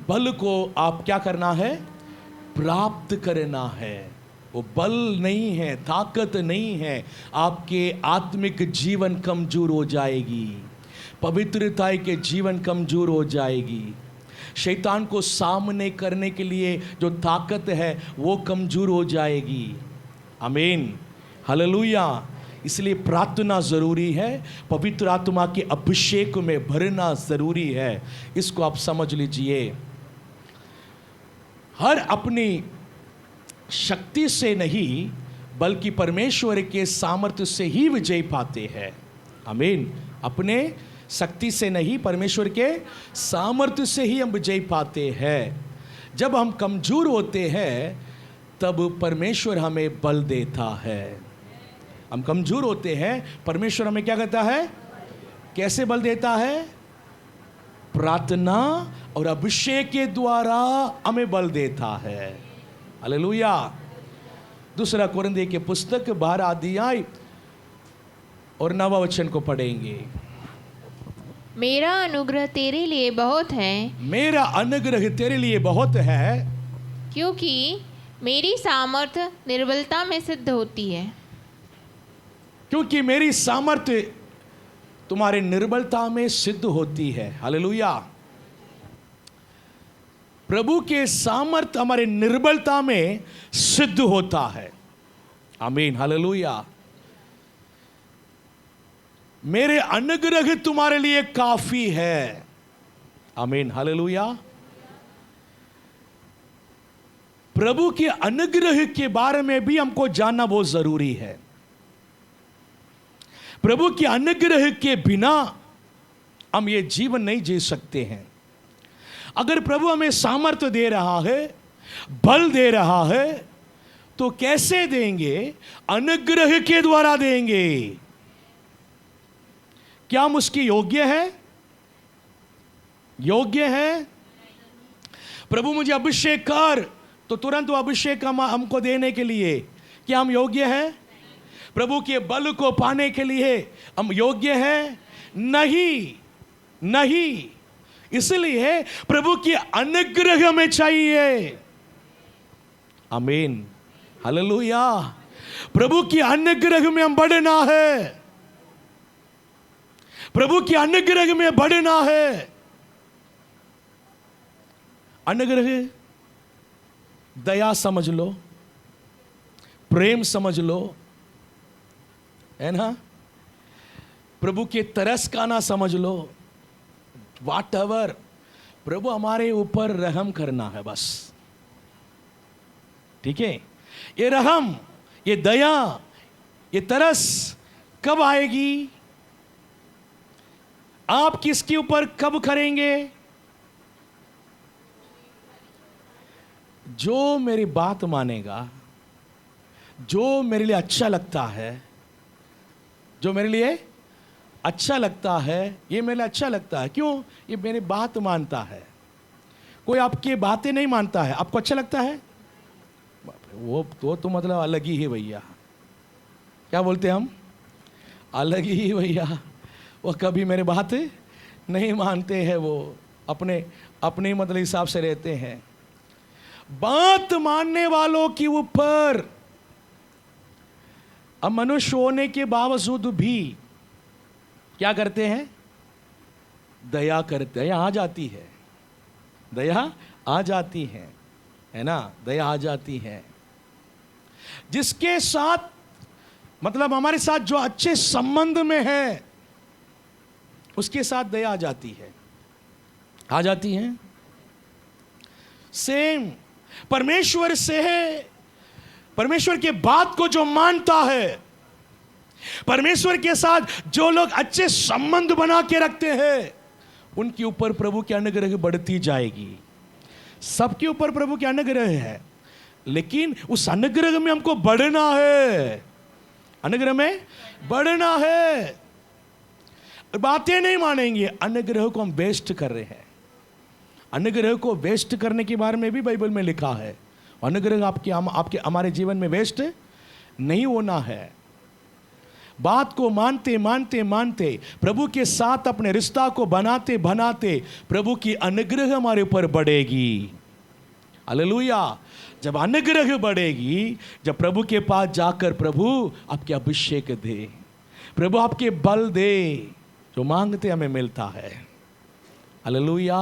बल को आप क्या करना है, प्राप्त करना है। वो बल नहीं है, ताकत नहीं है, आपके आत्मिक जीवन कमजोर हो जाएगी, पवित्रता के जीवन कमजोर हो जाएगी, शैतान को सामने करने के लिए जो ताकत है वो कमजोर हो जाएगी। आमीन। हालेलुया। इसलिए प्रार्थना ज़रूरी है, पवित्र आत्मा के अभिषेक में भरना ज़रूरी है। इसको आप समझ लीजिए। हर अपनी शक्ति से नहीं, बल्कि परमेश्वर के सामर्थ्य से ही विजय पाते हैं। आमीन। अपने शक्ति से नहीं, परमेश्वर के सामर्थ्य से ही हम विजय पाते हैं। जब हम कमजोर होते हैं तब परमेश्वर हमें बल देता है। हम कमजोर होते हैं, परमेश्वर हमें क्या कहता है, कैसे बल देता है, प्रार्थना और अभिषेक के द्वारा हमें बल देता है। हालेलुया। दूसरा कुरिन्थियों के पुस्तक 12 अध्याय और 9 वचन को पढ़ेंगे। मेरा अनुग्रह तेरे लिए बहुत है, मेरा अनुग्रह तेरे लिए बहुत है, क्योंकि मेरी सामर्थ्य निर्बलता में सिद्ध होती है। क्योंकि मेरी सामर्थ्य तुम्हारे निर्बलता में सिद्ध होती है। हालेलुया। प्रभु के सामर्थ्य हमारे निर्बलता में सिद्ध होता है। आमीन। हालेलुया। मेरे अनुग्रह तुम्हारे लिए काफी है। आमीन। हालेलुया। प्रभु के अनुग्रह के बारे में भी हमको जानना बहुत जरूरी है। प्रभु के अनुग्रह के बिना हम ये जीवन नहीं जी सकते हैं। अगर प्रभु हमें सामर्थ्य दे रहा है, बल दे रहा है, तो कैसे देंगे? अनुग्रह के द्वारा देंगे। क्या हम उसके योग्य है? योग्य है? प्रभु मुझे अभिषेक कर, तो तुरंत वो अभिषेक हमको देने के लिए क्या हम योग्य हैं? प्रभु के बल को पाने के लिए हम योग्य हैं? नहीं, नहीं। इसलिए प्रभु की अनुग्रह हमें चाहिए। आमीन, हालेलुया। प्रभु की अनुग्रह में हम बढ़ना है। प्रभु की अनुग्रह में बढ़ना है। अनुग्रह दया समझ लो, प्रेम समझ लो, है ना? प्रभु के तरस का ना समझ लो, वाट एवर। प्रभु हमारे ऊपर रहम करना है बस, ठीक है? ये रहम, ये दया, ये तरस कब आएगी? आप किसके ऊपर कब करेंगे? जो मेरी बात मानेगा, जो मेरे लिए अच्छा लगता है, जो मेरे लिए अच्छा लगता है, ये मेरे लिए अच्छा लगता है। क्यों? ये मेरी बात मानता है। कोई आपकी बातें नहीं मानता है, आपको अच्छा लगता है? वो तो मतलब अलग ही है भैया। क्या बोलते हम? अलग ही भैया। वो कभी मेरी बात नहीं मानते हैं, वो अपने मतलब हिसाब से रहते हैं। बात मानने वालों के ऊपर अब मनुष्य होने के बावजूद भी क्या करते हैं? दया करते हैं। दया आ जाती है, दया आ जाती है ना? दया आ जाती है। जिसके साथ मतलब हमारे साथ जो अच्छे संबंध में है, उसके साथ दया आ जाती है, आ जाती है। सेम परमेश्वर से है। परमेश्वर के बात को जो मानता है, परमेश्वर के साथ जो लोग अच्छे संबंध बना के रखते हैं, उनके ऊपर प्रभु की अनुग्रह बढ़ती जाएगी। सबके ऊपर प्रभु की अनुग्रह है, लेकिन उस अनुग्रह में हमको बढ़ना है। अनुग्रह में बढ़ना है। बातें नहीं मानेंगे, अनुग्रह को हम वेस्ट कर रहे हैं। अनुग्रह को वेस्ट करने के बारे में भी बाइबल में लिखा है। अनुग्रह आपके हमारे जीवन में वेस्ट नहीं होना है। बात को मानते मानते मानते, प्रभु के साथ अपने रिश्ता को बनाते बनाते प्रभु की अनुग्रह हमारे ऊपर बढ़ेगी। हालेलुया। जब अनुग्रह बढ़ेगी, जब प्रभु के पास जाकर प्रभु आपके अभिषेक दे, प्रभु आपके बल दे, जो मांगते हमें मिलता है। Hallelujah,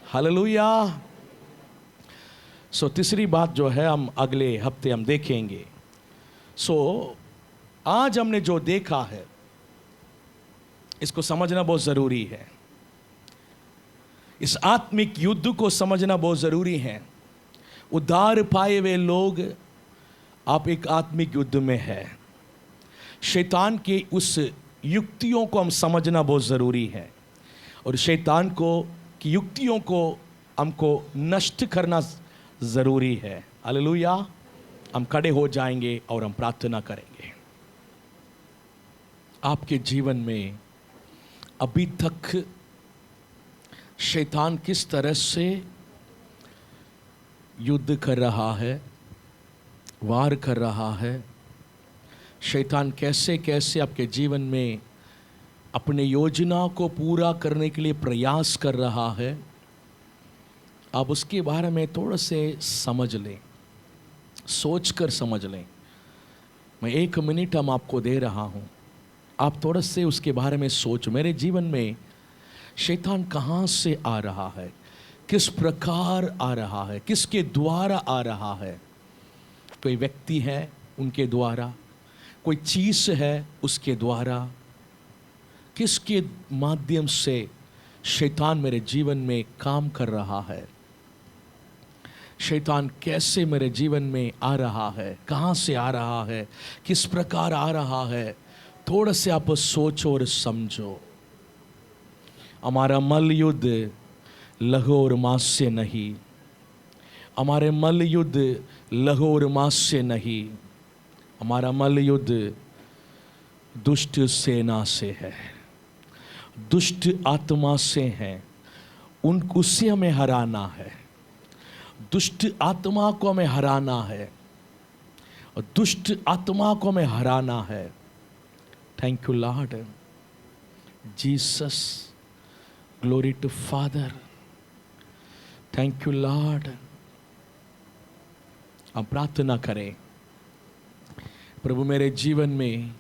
hallelujah. सो तीसरी बात जो है हम अगले हफ्ते हम देखेंगे। सो आज हमने जो देखा है, इसको समझना बहुत जरूरी है। इस आत्मिक युद्ध को समझना बहुत जरूरी है। उद्धार पाए हुए लोग, आप एक आत्मिक युद्ध में है। शैतान के उस युक्तियों को हम समझना बहुत जरूरी है, और शैतान की युक्तियों को हमको नष्ट करना जरूरी है। हालेलुया। हम खड़े हो जाएंगे और हम प्रार्थना करेंगे। आपके जीवन में अभी तक शैतान किस तरह से युद्ध कर रहा है, वार कर रहा है? शैतान कैसे कैसे आपके जीवन में अपने योजना को पूरा करने के लिए प्रयास कर रहा है? आप उसके बारे में थोड़ा से समझ लें, सोच कर समझ लें। मैं 1 मिनट हम आपको दे रहा हूँ, आप थोड़ा से उसके बारे में सोच। मेरे जीवन में शैतान कहाँ से आ रहा है, किस प्रकार आ रहा है, किसके द्वारा आ रहा है? कोई व्यक्ति है उनके द्वारा, कोई चीज़ है उसके द्वारा, किसके माध्यम से शैतान मेरे जीवन में काम कर रहा है? शैतान कैसे मेरे जीवन में आ रहा है, कहाँ से आ रहा है, किस प्रकार आ रहा है, थोड़ा से आप सोचो और समझो। हमारा मल युद्ध लहू और मांस से नहीं, हमारे मल युद्ध लहू और मांस से नहीं, हमारा मल युद्ध दुष्ट सेना से है, दुष्ट आत्मा से है। उससे हमें हराना है, दुष्ट आत्मा को हमें हराना है, और दुष्ट आत्मा को हमें हराना है। Thank you Lord Jesus, glory to father, thank you Lord. हम प्रार्थना करें, प्रभु मेरे जीवन में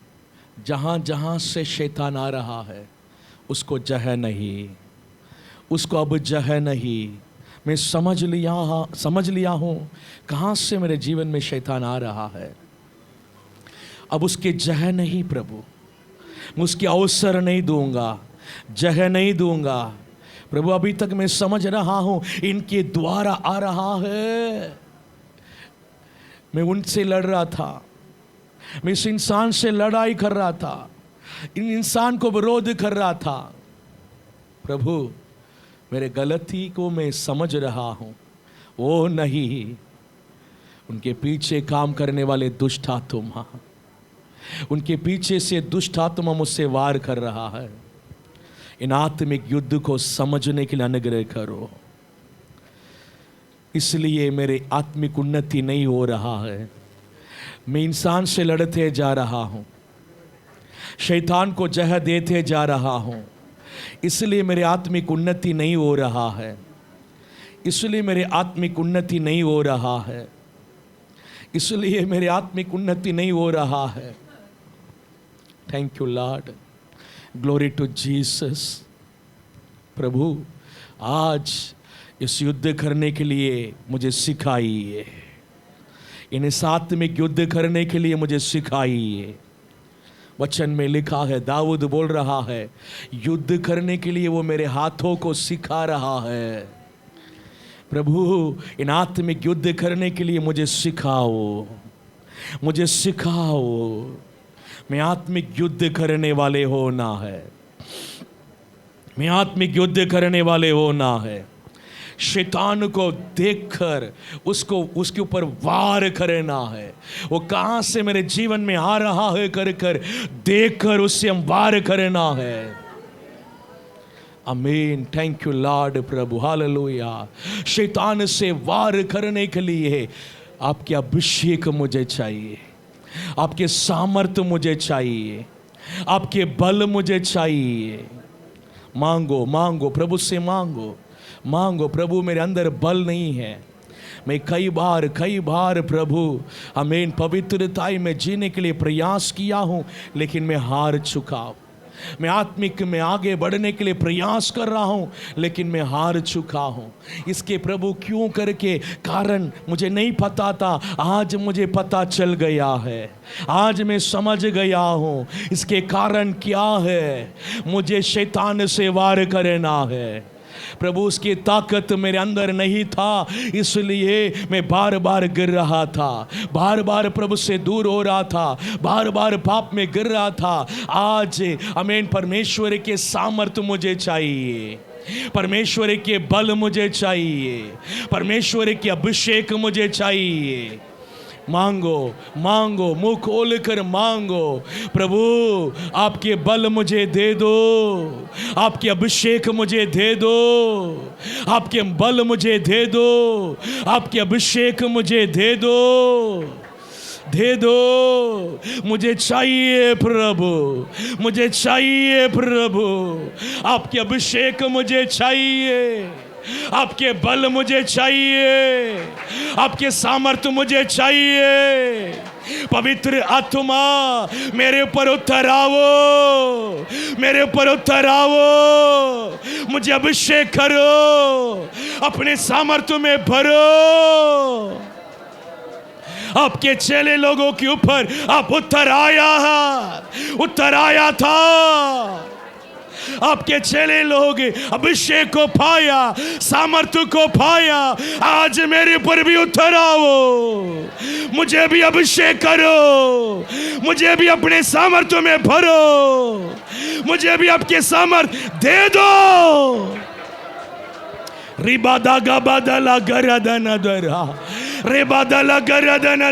जहाँ जहाँ से शैतान आ रहा है उसको जह नहीं, उसको अब जह नहीं। मैं समझ लिया हूँ कहाँ से मेरे जीवन में शैतान आ रहा है, अब उसके जह नहीं प्रभु, मैं उसके अवसर नहीं दूंगा, जगह नहीं दूंगा प्रभु। अभी तक मैं समझ रहा हूं इनके द्वारा आ रहा है, मैं उनसे लड़ रहा था, मैं इस इंसान से लड़ाई कर रहा था, इन इंसान को विरोध कर रहा था। प्रभु मेरे गलती को मैं समझ रहा हूं, वो नहीं, उनके पीछे काम करने वाले दुष्ट आत्मा, उनके पीछे से दुष्ट आत्मा मुझसे वार कर रहा है। इन आत्मिक युद्ध को समझने के लिए अनुग्रह करो, इसलिए मेरे आत्मिक उन्नति नहीं हो रहा है। मैं इंसान से लड़ते जा रहा हूं, शैतान को जगह देते जा रहा हूं, इसलिए मेरे आत्मिक उन्नति नहीं हो रहा है, इसलिए मेरे आत्मिक उन्नति नहीं हो रहा है, इसलिए मेरे आत्मिक उन्नति नहीं हो रहा है। Thank you Lord, glory to Jesus. प्रभु आज इस युद्ध करने के लिए मुझे सिखाइए, इन आत्मिक युद्ध करने के लिए मुझे सिखाइए। वचन में लिखा है, दाऊद बोल रहा है, युद्ध करने के लिए वो मेरे हाथों को सिखा रहा है। प्रभु इन आत्मिक युद्ध करने के लिए मुझे सिखाओ, मुझे सिखाओ। मैं आत्मिक युद्ध करने वाले होना है, मैं आत्मिक युद्ध करने वाले होना है। शैतान को देखकर उसको उसके ऊपर वार करना है, वो कहाँ से मेरे जीवन में आ रहा है कर कर देखकर उससे हम वार करना है। आमीन, thank you Lord Prabhu, hallelujah. शैतान से वार करने के लिए आपके अभिषेक मुझे चाहिए, आपके सामर्थ्य मुझे चाहिए, आपके बल मुझे चाहिए। मांगो मांगो, प्रभु से मांगो मांगो। प्रभु मेरे अंदर बल नहीं है, मैं कई बार प्रभु आमीन पवित्रताई में जीने के लिए प्रयास किया हूँ, लेकिन मैं हार चुका हूँ। मैं आत्मिक में आगे बढ़ने के लिए प्रयास कर रहा हूँ, लेकिन मैं हार चुका हूँ। इसके प्रभु क्यों करके कारण मुझे नहीं पता था, आज मुझे पता चल गया है, आज मैं समझ गया हूँ इसके कारण क्या है। मुझे शैतान से वार करना है प्रभु, उसकी ताकत मेरे अंदर नहीं था, इसलिए मैं बार बार गिर रहा था, बार बार प्रभु से दूर हो रहा था, बार बार पाप में गिर रहा था। आज आमीन, परमेश्वर के सामर्थ्य मुझे चाहिए, परमेश्वर के बल मुझे चाहिए, परमेश्वर के अभिषेक मुझे चाहिए। मांगो मांगो, मुंह खोल कर मांगो, प्रभु आपके बल मुझे दे दो, आपके अभिषेक मुझे दे दो, आपके बल मुझे दे दो, आपके अभिषेक मुझे दे दो, दे दो। मुझे चाहिए प्रभु, मुझे चाहिए प्रभु, आपके अभिषेक मुझे चाहिए, आपके बल मुझे चाहिए, आपके सामर्थ्य मुझे चाहिए। पवित्र आत्मा मेरे ऊपर उतर आओ, मेरे ऊपर उतर आओ, मुझे अभिषेक करो, अपने सामर्थ्य में भरो। आपके चेले लोगों के ऊपर आप उतर आया था, आपके चेले लोग अभिषेक को पाया, सामर्थ्य को पाया। आज मेरे ऊपर भी उतर आओ, मुझे भी अभिषेक करो, मुझे भी अपने सामर्थ्य में भरो, मुझे भी आपके सामर्थ्य दे दो। रिबादा गबादला गरदना दरा, रिबादला गरदना